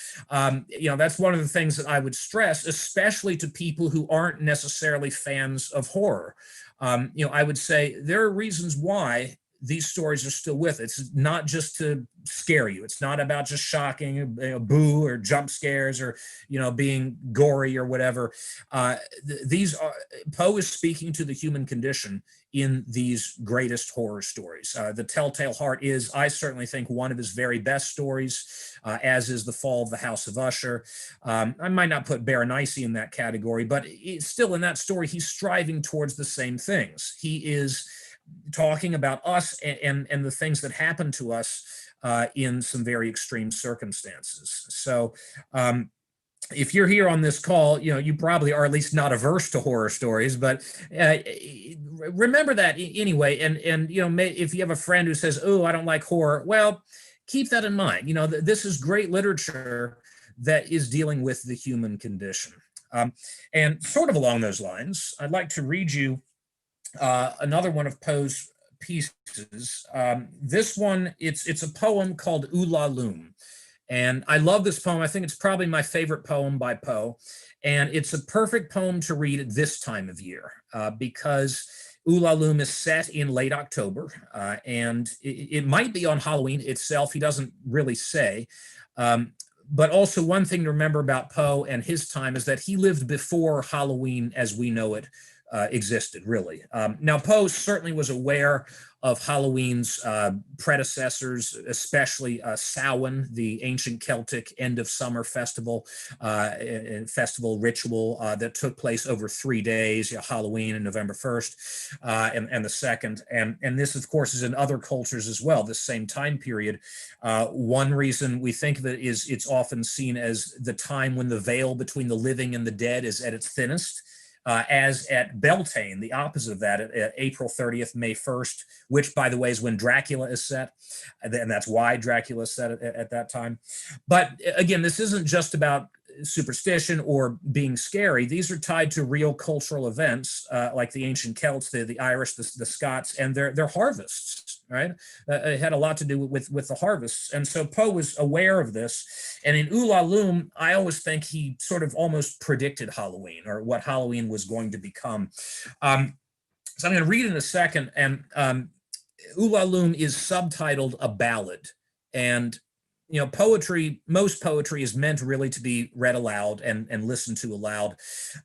that's one of the things that I would stress, especially to people who aren't necessarily fans of horror. I would say there are reasons why these stories are still with. It's not just to scare you. It's not about just shocking, boo or jump scares or, being gory or whatever. Poe is speaking to the human condition in these greatest horror stories. The Telltale Heart is, I certainly think, one of his very best stories, as is The Fall of the House of Usher. I might not put Berenice in that category, but still in that story, he's striving towards the same things. He is talking about us and the things that happen to us in some very extreme circumstances. So if you're here on this call, you probably are at least not averse to horror stories, but remember that anyway. And if you have a friend who says, "Oh, I don't like horror," well, keep that in mind. This is great literature that is dealing with the human condition. And sort of along those lines, I'd like to read you another one of Poe's pieces. This one, it's a poem called Ulalume. And I love this poem. I think it's probably my favorite poem by Poe. And it's a perfect poem to read at this time of year because Ulalume is set in late October. And it might be on Halloween itself. He doesn't really say. But also one thing to remember about Poe and his time is that he lived before Halloween as we know it existed, really. Now, Poe certainly was aware of Halloween's predecessors, especially Samhain, the ancient Celtic end of summer festival ritual that took place over 3 days, Halloween and November 1st and the 2nd. And this, of course, is in other cultures as well, this same time period. One reason we think of it is it's often seen as the time when the veil between the living and the dead is at its thinnest. As at Beltane, the opposite of that, at April 30th, May 1st, which, by the way, is when Dracula is set, and that's why Dracula is set at that time. But again, this isn't just about superstition or being scary. These are tied to real cultural events, like the ancient Celts, the Irish, the Scots, and their harvests, right? It had a lot to do with the harvests. And so Poe was aware of this. And in Ulalume, I always think he sort of almost predicted Halloween or what Halloween was going to become. So I'm going to read in a second. And Ulalume is subtitled A Ballad. And poetry, most poetry is meant really to be read aloud and listened to aloud.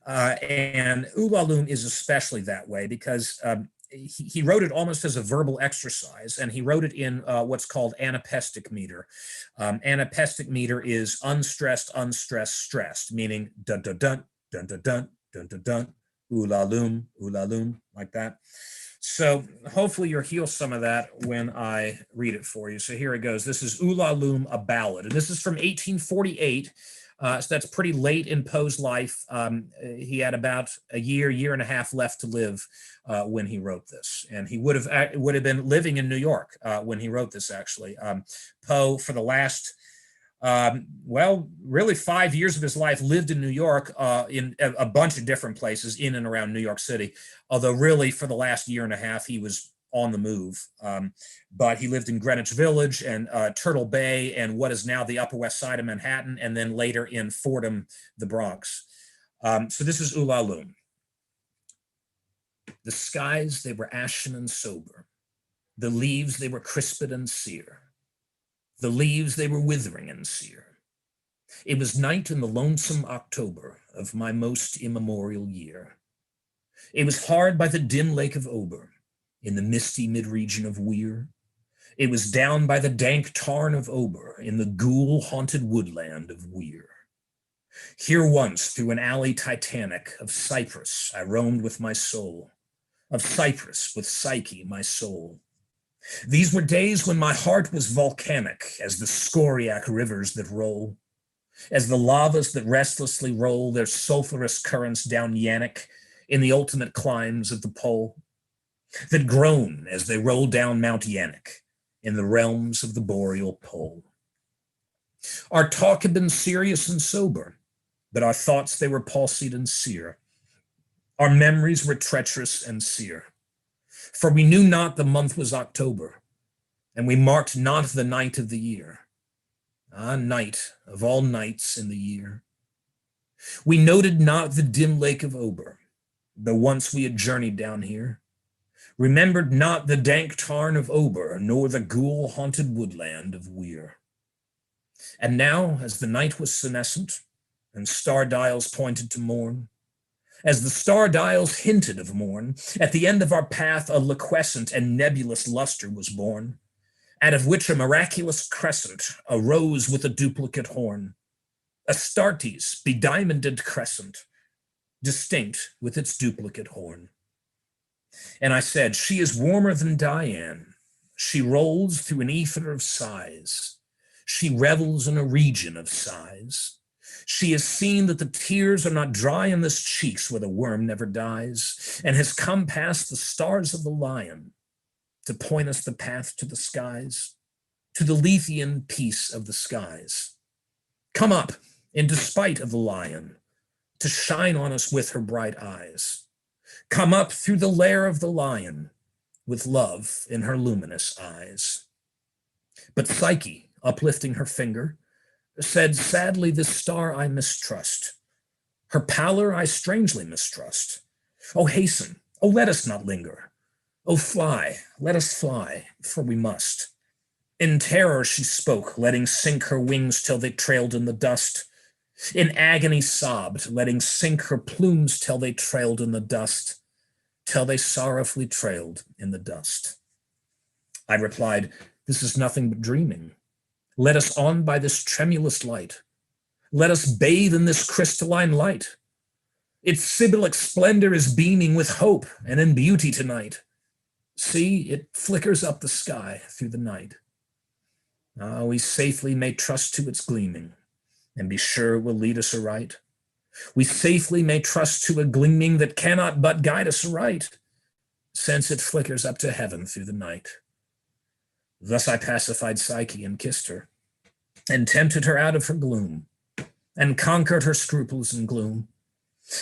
And Ulalume is especially that way because he wrote it almost as a verbal exercise, and he wrote it in what's called Anapestic Meter. Anapestic Meter is unstressed, unstressed, stressed, meaning dun dun dun dun dun dun dun dun dun, ulalume, like that. So hopefully you'll hear some of that when I read it for you. So here it goes. This is Ulalume, a Ballad, and this is from 1848. So that's pretty late in Poe's life. He had about a year and a half left to live when he wrote this, and he would have been living in New York when he wrote this. Actually, Poe, for the last Well, really 5 years of his life lived in New York, in a bunch of different places in and around New York City. Although really for the last year and a half, he was on the move. But he lived in Greenwich Village and Turtle Bay and what is now the Upper West Side of Manhattan, and then later in Fordham, the Bronx. So this is Ulalume. The skies, they were ashen and sober. The leaves, they were crisped and sere. The leaves, they were withering and sere. It was night in the lonesome October of my most immemorial year. It was hard by the dim lake of Ober, in the misty mid-region of Weir. It was down by the dank tarn of Ober, in the ghoul-haunted woodland of Weir. Here once, through an alley titanic of cypress, I roamed with my soul, of cypress with Psyche, my soul. These were days when my heart was volcanic as the scoriac rivers that roll, as the lavas that restlessly roll their sulfurous currents down Yannick in the ultimate climbs of the pole, that groan as they roll down Mount Yannick in the realms of the boreal pole. Our talk had been serious and sober, but our thoughts, they were palsied and sere. Our memories were treacherous and sere. For we knew not the month was October, and we marked not the night of the year. Ah, night of all nights in the year. We noted not the dim lake of Ober, though once we had journeyed down here. Remembered not the dank tarn of Ober, nor the ghoul-haunted woodland of Weir. And now, as the night was senescent, and star dials pointed to morn, as the star dials hinted of morn, at the end of our path a liquescent and nebulous luster was born, out of which a miraculous crescent arose with a duplicate horn, Astartes bediamonded crescent, distinct with its duplicate horn. And I said, she is warmer than Diane. She rolls through an ether of sighs. She revels in a region of sighs. She has seen that the tears are not dry in this cheeks where the worm never dies, and has come past the stars of the lion to point us the path to the skies, to the Lethean peace of the skies. Come up, in despite of the lion, to shine on us with her bright eyes. Come up through the lair of the lion, with love in her luminous eyes. But Psyche, uplifting her finger, said, sadly, this star I mistrust. Her pallor I strangely mistrust. Oh, hasten, oh, let us not linger. Oh, fly, let us fly, for we must. In terror she spoke, letting sink her wings till they trailed in the dust. In agony sobbed, letting sink her plumes till they trailed in the dust, till they sorrowfully trailed in the dust. I replied, this is nothing but dreaming. Let us on by this tremulous light. Let us bathe in this crystalline light. Its Sibylic splendor is beaming with hope and in beauty tonight. See, it flickers up the sky through the night. Ah, we safely may trust to its gleaming, and be sure it will lead us aright. We safely may trust to a gleaming that cannot but guide us aright, since it flickers up to heaven through the night. Thus I pacified Psyche and kissed her, and tempted her out of her gloom, and conquered her scruples and gloom.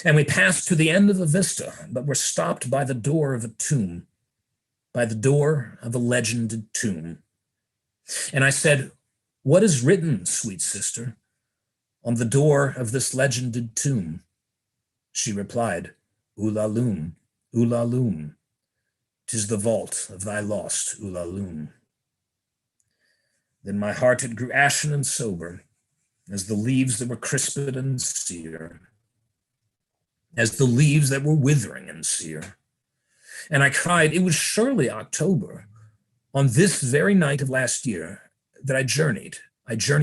And we passed to the end of the vista, but were stopped by the door of a tomb, by the door of a legended tomb. And I said, what is written, sweet sister, on the door of this legended tomb? She replied, Ulalume, Ulalume, 'tis the vault of thy lost Ulalume. Then my heart it grew ashen and sober, as the leaves that were crisped and sere, as the leaves that were withering and sere. And I cried, it was surely October, on this very night of last year, that I journeyed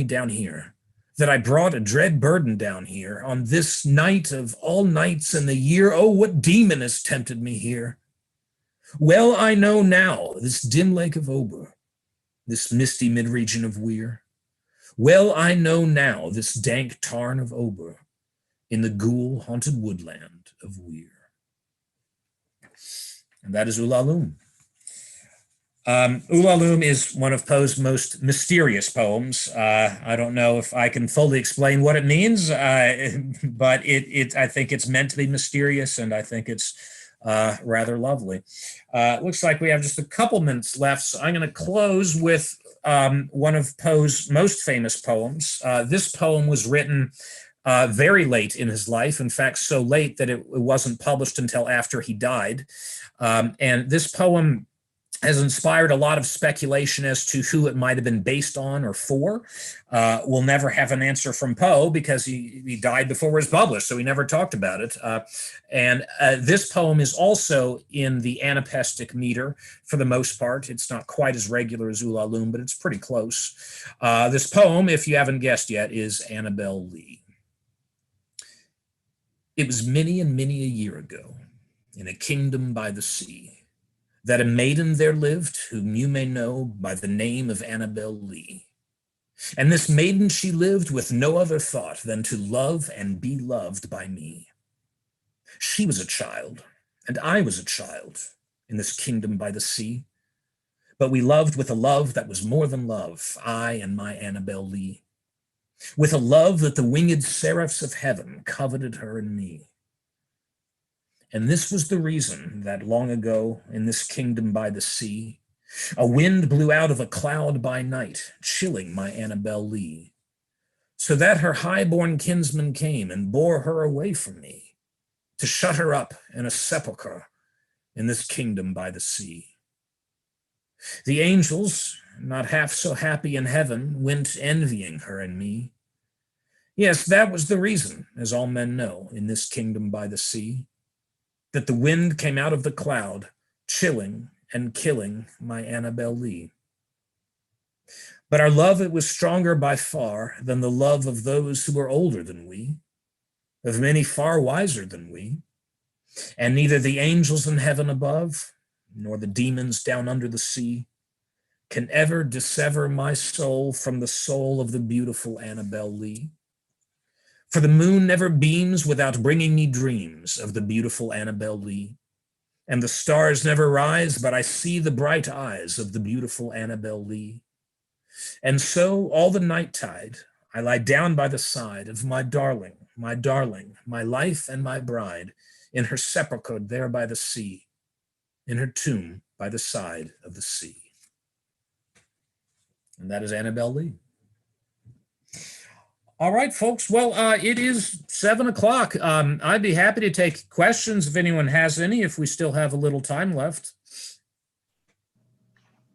down here, that I brought a dread burden down here, on this night of all nights in the year. Oh, what demon has tempted me here? Well, I know now this dim lake of Ober, this misty mid-region of Weir. Well, I know now this dank tarn of Ober, in the ghoul-haunted woodland of Weir. And that is Ulalume. Ulalume is one of Poe's most mysterious poems. I don't know if I can fully explain what it means, but I think it's meant to be mysterious, and I think it's rather lovely. It looks like we have just a couple minutes left, so I'm going to close with one of Poe's most famous poems. This poem was written very late in his life, in fact, so late that it wasn't published until after he died. And this poem has inspired a lot of speculation as to who it might have been based on or for. We'll never have an answer from Poe because he died before it was published, so he never talked about it. And this poem is also in the Anapestic Meter for the most part. It's not quite as regular as Ulalume, but it's pretty close. This poem, if you haven't guessed yet, is Annabel Lee. It was many and many a year ago, in a kingdom by the sea, that a maiden there lived whom you may know by the name of Annabel Lee. And this maiden, she lived with no other thought than to love and be loved by me. She was a child, and I was a child in this kingdom by the sea. But we loved with a love that was more than love, I and my Annabel Lee. With a love that the winged seraphs of heaven coveted her and me. And this was the reason that long ago in this kingdom by the sea, a wind blew out of a cloud by night, chilling my Annabel Lee, so that her high-born kinsman came and bore her away from me, to shut her up in a sepulchre in this kingdom by the sea. The angels, not half so happy in heaven, went envying her and me. Yes, that was the reason, as all men know, in this kingdom by the sea, that the wind came out of the cloud, chilling and killing my Annabel Lee. But our love, it was stronger by far than the love of those who were older than we, of many far wiser than we, and neither the angels in heaven above, nor the demons down under the sea, can ever dissever my soul from the soul of the beautiful Annabel Lee. For the moon never beams without bringing me dreams of the beautiful Annabel Lee. And the stars never rise, but I see the bright eyes of the beautiful Annabel Lee. And so all the nighttide, I lie down by the side of my darling, my life and my bride, in her sepulchre there by the sea, in her tomb by the side of the sea. And that is Annabel Lee. All right, folks. Well, it is 7 o'clock. I'd be happy to take questions if anyone has any, if we still have a little time left.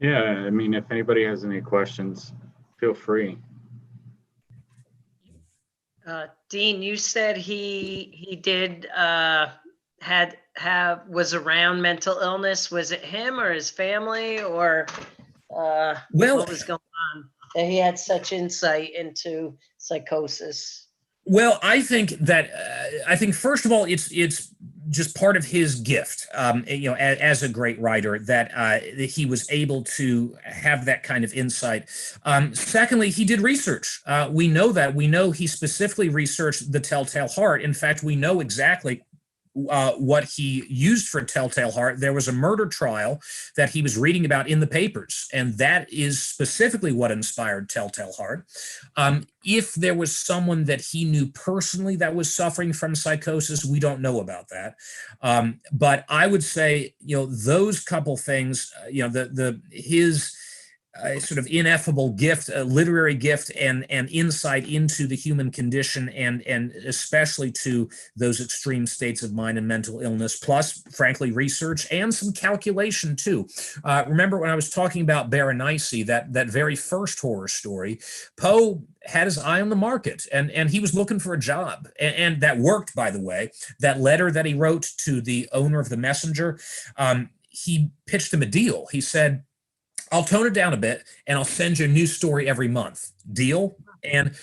Yeah, I mean, if anybody has any questions, feel free. Dean, you said he did was around mental illness. Was it him or his family, or what was going on that he had such insight into psychosis? Well, I think that first of all, it's just part of his gift, as a great writer, that he was able to have that kind of insight. Secondly, he did research. We know he specifically researched the Telltale Heart. In fact, we know exactly what he used for Telltale Heart. There was a murder trial that he was reading about in the papers, and that is specifically what inspired Telltale Heart. If there was someone that he knew personally that was suffering from psychosis, we don't know about that. But I would say, those couple things, his sort of ineffable gift, a literary gift, and insight into the human condition, and especially to those extreme states of mind and mental illness, plus, frankly, research and some calculation too. Remember when I was talking about Berenice, that very first horror story, Poe had his eye on the market, and he was looking for a job, and that worked, by the way. That letter that he wrote to the owner of the Messenger, he pitched him a deal. He said, I'll tone it down a bit and I'll send you a new story every month. Deal? And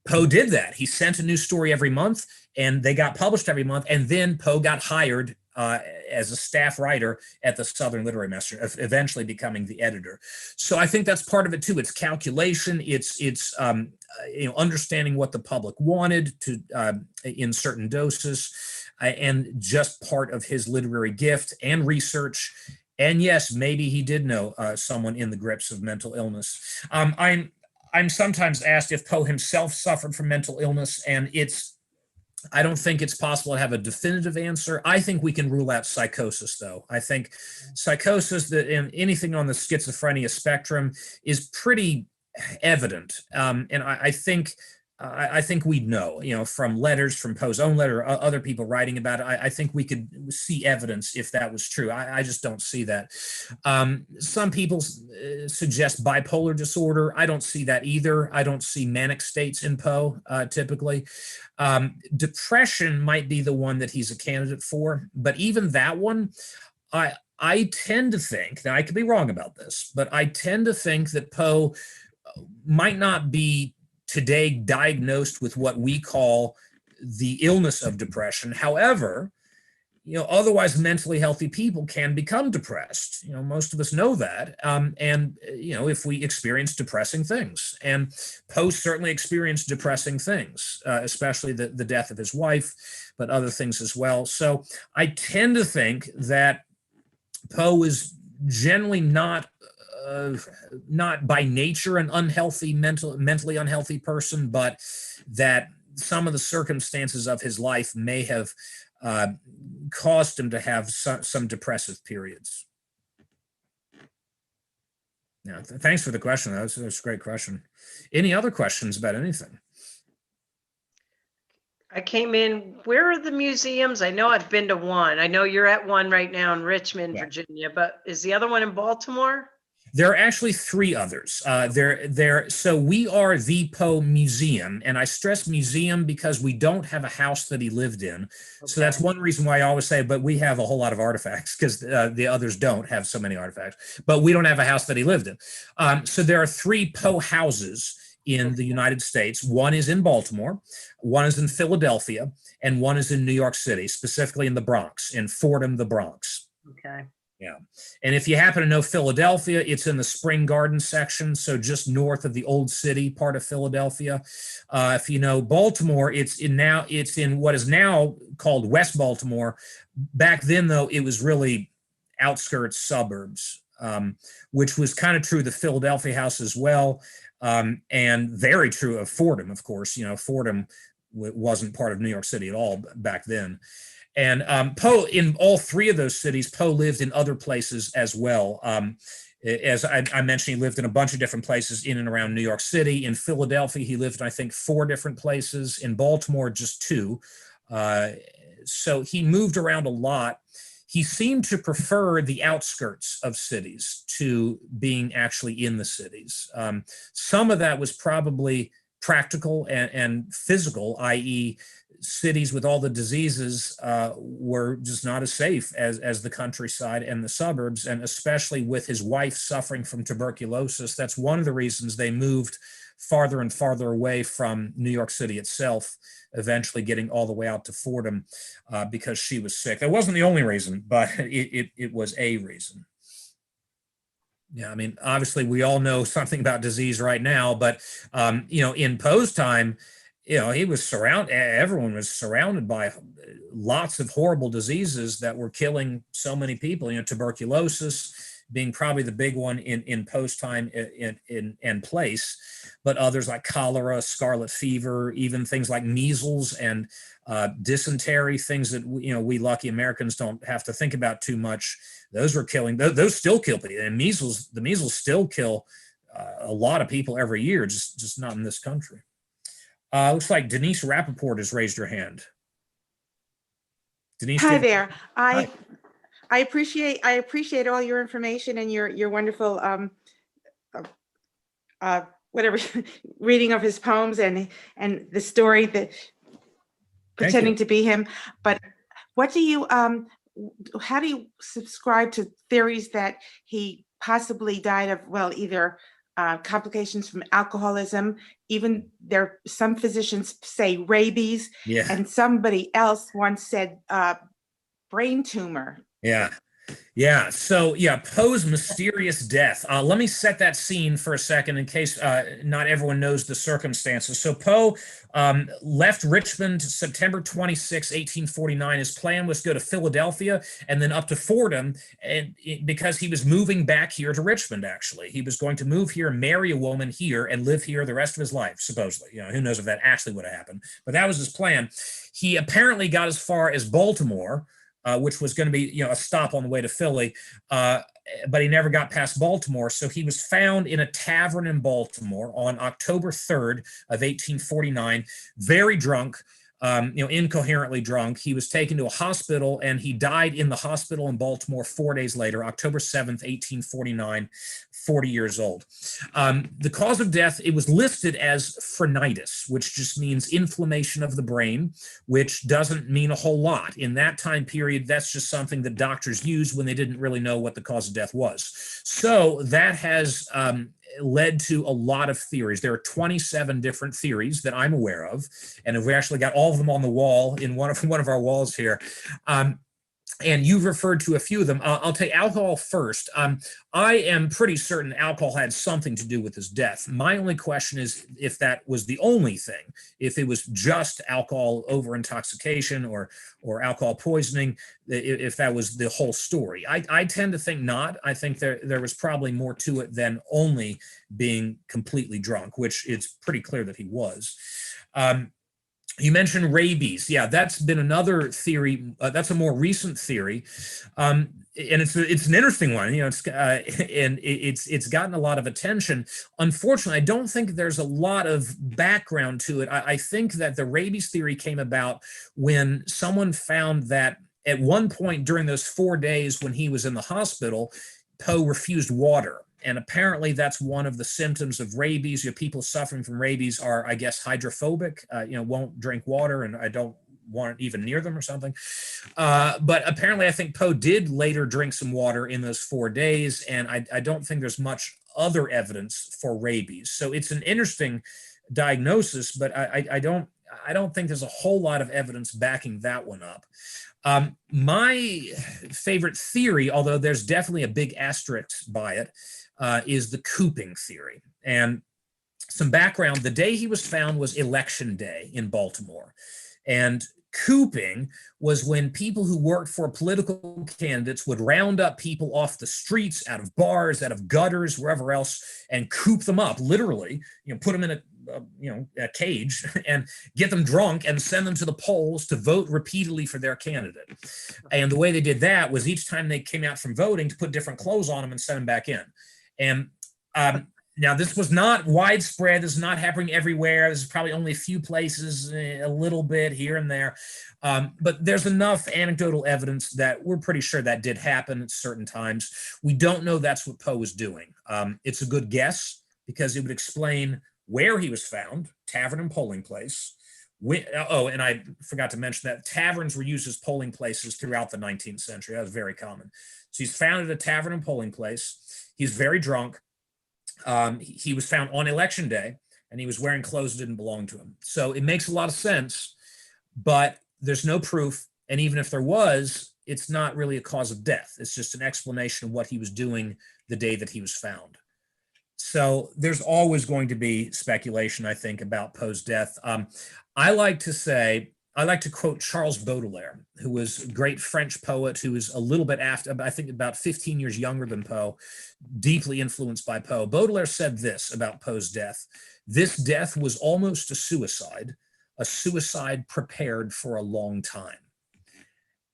Poe did that. He sent a new story every month and they got published every month. And then Poe got hired as a staff writer at the Southern Literary Messenger, eventually becoming the editor. So I think that's part of it too. It's calculation. It's understanding what the public wanted to in certain doses, and just part of his literary gift and research And yes, maybe he did know someone in the grips of mental illness. I'm sometimes asked if Poe himself suffered from mental illness, and I don't think it's possible to have a definitive answer. I think we can rule out psychosis, though. I think psychosis, that in anything on the schizophrenia spectrum, is pretty evident, and I think we'd know, from letters, from Poe's own letter, other people writing about it. I think we could see evidence if that was true. I just don't see that. Some people suggest bipolar disorder. I don't see that either. I don't see manic states in Poe typically. Depression might be the one that he's a candidate for, but even that one, I tend to think, now I could be wrong about this, but I tend to think that Poe might not be today diagnosed with what we call the illness of depression. However, otherwise mentally healthy people can become depressed. Most of us know that. And if we experience depressing things, and Poe certainly experienced depressing things, especially the death of his wife, but other things as well. So I tend to think that Poe is generally not by nature an unhealthy, mentally unhealthy person, but that some of the circumstances of his life may have caused him to have some depressive periods. Yeah, thanks for the question. That's a great question. Any other questions about anything? I came in, where are the museums? I know I've been to one. I know you're at one right now in Richmond, Yeah. Virginia, but is the other one in Baltimore? There are actually 3 others. So we are the Poe Museum, and I stress museum because we don't have a house that he lived in. Okay. So that's one reason why I always say, but we have a whole lot of artifacts, because the others don't have so many artifacts, but we don't have a house that he lived in. So there are 3 Poe houses in the United States. One is in Baltimore, one is in Philadelphia, and one is in New York City, specifically in the Bronx, in Fordham, the Bronx. Okay. Yeah. And if you happen to know Philadelphia, it's in the Spring Garden section, so just north of the Old City part of Philadelphia. If you know Baltimore, it's in what is now called West Baltimore. Back then, though, it was really outskirts suburbs, which was kind of true of the Philadelphia house as well, and very true of Fordham, of course. Fordham wasn't part of New York City at all back then. And Poe, in all 3 of those cities, Poe lived in other places as well. As I mentioned, he lived in a bunch of different places in and around New York City. In Philadelphia, he lived in, I think, 4 different places. In Baltimore, just 2. So he moved around a lot. He seemed to prefer the outskirts of cities to being actually in the cities. Some of that was probably practical and physical, i.e., cities with all the diseases were just not as safe as the countryside and the suburbs, and especially with his wife suffering from tuberculosis. That's one of the reasons they moved farther and farther away from New York City itself, eventually getting all the way out to Fordham because she was sick. That wasn't the only reason, but it was a reason. Yeah, I mean, obviously we all know something about disease right now, but in Poe's time, he was everyone was surrounded by lots of horrible diseases that were killing so many people. Tuberculosis being probably the big one in Poe's time in place, but others like cholera, scarlet fever, even things like measles and dysentery, things that we lucky Americans don't have to think about too much. Those were killing. Those still kill people, and the measles still kill a lot of people every year, just not in this country. Looks like Denise Rappaport has raised her hand. Denise, Hi there. I appreciate all your information and your wonderful whatever reading of his poems and the story that pretending to be him. But what do you how do you subscribe to theories that he possibly died of, well, either complications from alcoholism, even some physicians say rabies, yeah, and somebody else once said brain tumor. Yeah. Yeah. So yeah, Poe's mysterious death. Let me set that scene for a second in case not everyone knows the circumstances. So Poe left Richmond September 26, 1849. His plan was to go to Philadelphia and then up to Fordham, and because he was moving back here to Richmond. Actually, he was going to move here, marry a woman here, and live here the rest of his life. Supposedly, who knows if that actually would have happened, but that was his plan. He apparently got as far as Baltimore. Which was going to be, a stop on the way to Philly, but he never got past Baltimore. So he was found in a tavern in Baltimore on October 3rd of 1849, very drunk, incoherently drunk. He was taken to a hospital and he died in the hospital in Baltimore 4 days later, October 7th, 1849, 40 years old. The cause of death, it was listed as phrenitis, which just means inflammation of the brain, which doesn't mean a whole lot. In that time period, that's just something that doctors used when they didn't really know what the cause of death was. So that has led to a lot of theories. There are 27 different theories that I'm aware of, and we actually got all of them on the wall in one of our walls here. And you've referred to a few of them. I'll take alcohol first. I am pretty certain alcohol had something to do with his death. My only question is if that was the only thing, if it was just alcohol over intoxication or alcohol poisoning, if that was the whole story. I tend to think not. I think there was probably more to it than only being completely drunk, which it's pretty clear that he was. You mentioned rabies. Yeah, that's been another theory. That's a more recent theory, and it's an interesting one. It's gotten a lot of attention. Unfortunately, I don't think there's a lot of background to it. I think that the rabies theory came about when someone found that at one point during those 4 days when he was in the hospital, Poe refused water. And apparently that's one of the symptoms of rabies. People suffering from rabies are, I guess, hydrophobic, won't drink water, and I don't want it even near them or something. But apparently I think Poe did later drink some water in those 4 days, and I don't think there's much other evidence for rabies. So it's an interesting diagnosis, but I don't think there's a whole lot of evidence backing that one up. My favorite theory, although there's definitely a big asterisk by it, is the Cooping Theory. And some background, the day he was found was Election Day in Baltimore. And cooping was when people who worked for political candidates would round up people off the streets, out of bars, out of gutters, wherever else, and coop them up, literally, put them in a cage and get them drunk and send them to the polls to vote repeatedly for their candidate. And the way they did that was each time they came out from voting to put different clothes on them and send them back in. And now this was not widespread. This is not happening everywhere. This is probably only a few places, a little bit here and there. But there's enough anecdotal evidence that we're pretty sure that did happen at certain times. We don't know that's what Poe was doing. It's a good guess because it would explain where he was found, tavern and polling place. And I forgot to mention that taverns were used as polling places throughout the 19th century. That was very common. So he's found at a tavern and polling place. He's very drunk. He was found on Election Day, and he was wearing clothes that didn't belong to him. So it makes a lot of sense, but there's no proof. And even if there was, it's not really a cause of death. It's just an explanation of what he was doing the day that he was found. So there's always going to be speculation, I think, about Poe's death. I like to quote Charles Baudelaire, who was a great French poet who was a little bit after, I think about 15 years younger than Poe, deeply influenced by Poe. Baudelaire said this about Poe's death: "This death was almost a suicide prepared for a long time."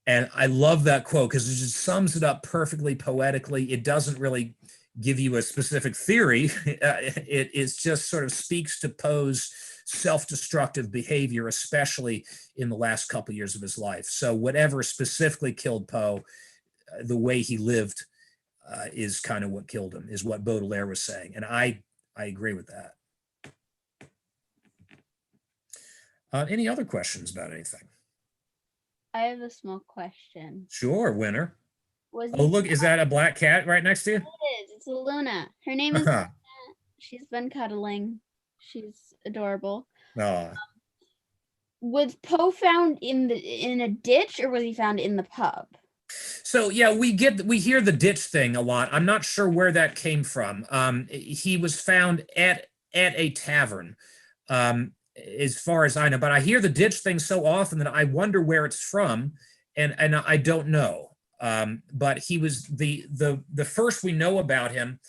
And I love that quote because it just sums it up perfectly poetically. It doesn't really give you a specific theory. It just sort of speaks to Poe's self-destructive behavior, especially in the last couple of years of his life. So whatever specifically killed Poe, the way he lived is kind of what killed him, is what Baudelaire was saying. And I agree with that. Any other questions about anything? I have a small question. Sure, Winner. Oh, look, is that a black cat right next to you? It is. It's Luna. Her name is Luna. She's been cuddling. She's adorable. Oh. Was Poe found in a ditch, or was he found in the pub? So yeah, we hear the ditch thing a lot. I'm not sure where that came from. He was found at a tavern, as far as I know. But I hear the ditch thing so often that I wonder where it's from, and I don't know. But he was the first we know about him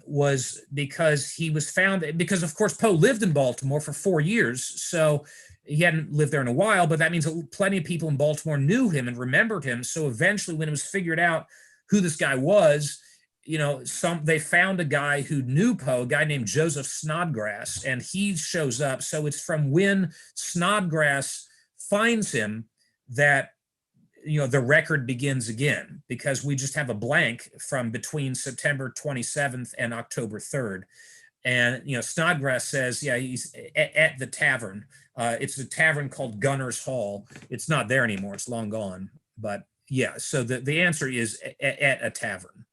was because he was found, because of course Poe lived in Baltimore for 4 years, so he hadn't lived there in a while, but that means plenty of people in Baltimore knew him and remembered him. So eventually, when it was figured out who this guy was, they found a guy who knew Poe, a guy named Joseph Snodgrass, and he shows up. So it's from when Snodgrass finds him that the record begins again, because we just have a blank from between September 27th and October 3rd. And, Snodgrass says, yeah, he's at the tavern. It's a tavern called Gunner's Hall. It's not there anymore. It's long gone. But yeah, so the answer is at a tavern.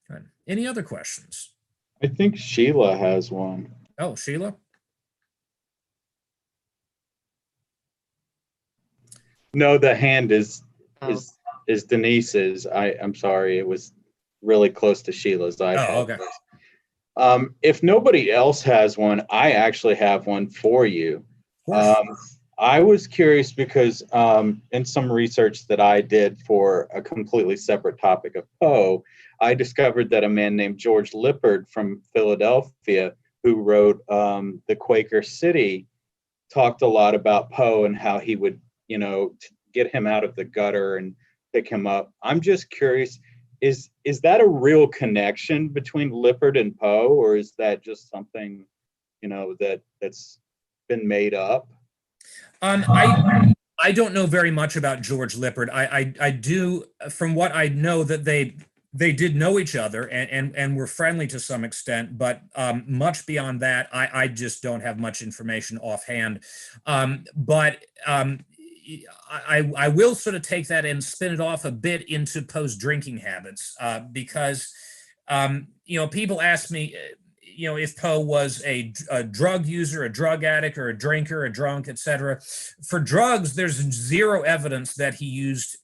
Good. Any other questions? I think Sheila has one. Oh, Sheila? No, the hand is Oh. Denise's. I'm sorry, it was really close to Sheila's. I okay. If nobody else has one, I actually have one for you. I was curious because in some research that I did for a completely separate topic of Poe, I discovered that a man named George Lippard from Philadelphia, who wrote The Quaker City, talked a lot about Poe and how he would, get him out of the gutter and pick him up. I'm just curious, is that a real connection between Lippard and Poe, or is that just something, that's been made up? I don't know very much about George Lippard. I do, from what I know, that they did know each other and were friendly to some extent, but much beyond that, I just don't have much information offhand. But I will sort of take that and spin it off a bit into Poe's drinking habits, because people ask me, if Poe was a drug user, a drug addict, or a drinker, a drunk, etc. For drugs, there's zero evidence that he used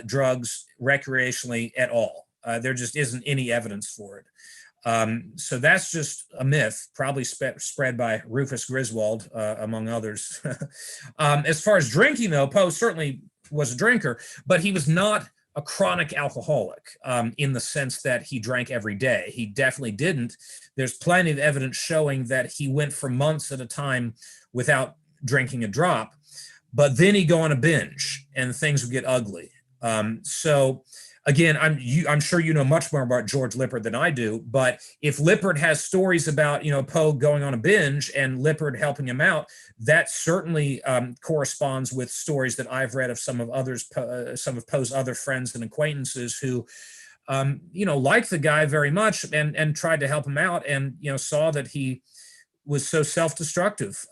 drugs recreationally at all. There just isn't any evidence for it. So that's just a myth, probably spread by Rufus Griswold, among others. As far as drinking, though, Poe certainly was a drinker, but he was not a chronic alcoholic in the sense that he drank every day. He definitely didn't. There's plenty of evidence showing that he went for months at a time without drinking a drop, but then he'd go on a binge and things would get ugly. So again, I'm sure you know much more about George Lippard than I do, but if Lippard has stories about, Poe going on a binge and Lippard helping him out, that certainly corresponds with stories that I've read of some of Poe's other friends and acquaintances who, liked the guy very much and tried to help him out, and, saw that he was so self-destructive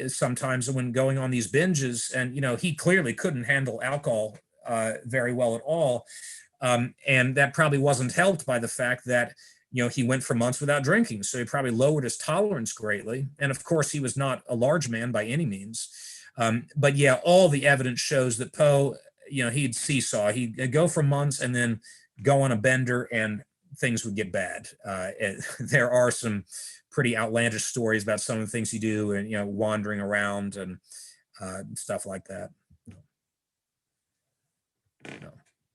sometimes when going on these binges, and, he clearly couldn't handle alcohol very well at all. And that probably wasn't helped by the fact that, he went for months without drinking. So he probably lowered his tolerance greatly. And of course, he was not a large man by any means. But yeah, all the evidence shows that Poe, he'd seesaw. He'd go for months and then go on a bender and things would get bad. There are some pretty outlandish stories about some of the things he do and, wandering around and stuff like that.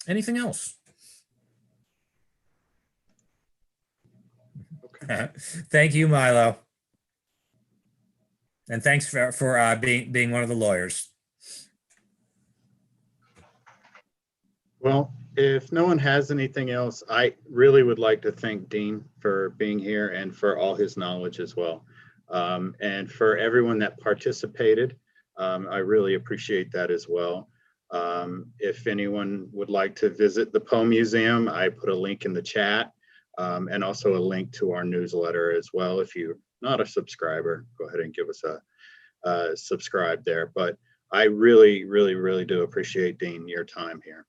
Anything else? Okay. Thank you, Milo. And thanks for being one of the lawyers. Well, if no one has anything else, I really would like to thank Dean for being here and for all his knowledge as well. And for everyone that participated, I really appreciate that as well. If anyone would like to visit the Poe Museum, I put a link in the chat, and also a link to our newsletter as well. If you're not a subscriber, go ahead and give us a subscribe there. But I really, really, really do appreciate, Dean, your time here.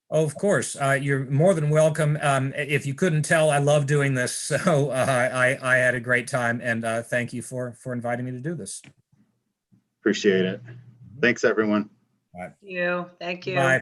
Oh, of course. You're more than welcome. If you couldn't tell, I love doing this. So I had a great time, and thank you for inviting me to do this. Appreciate it. Thanks, everyone. You, thank you. Bye.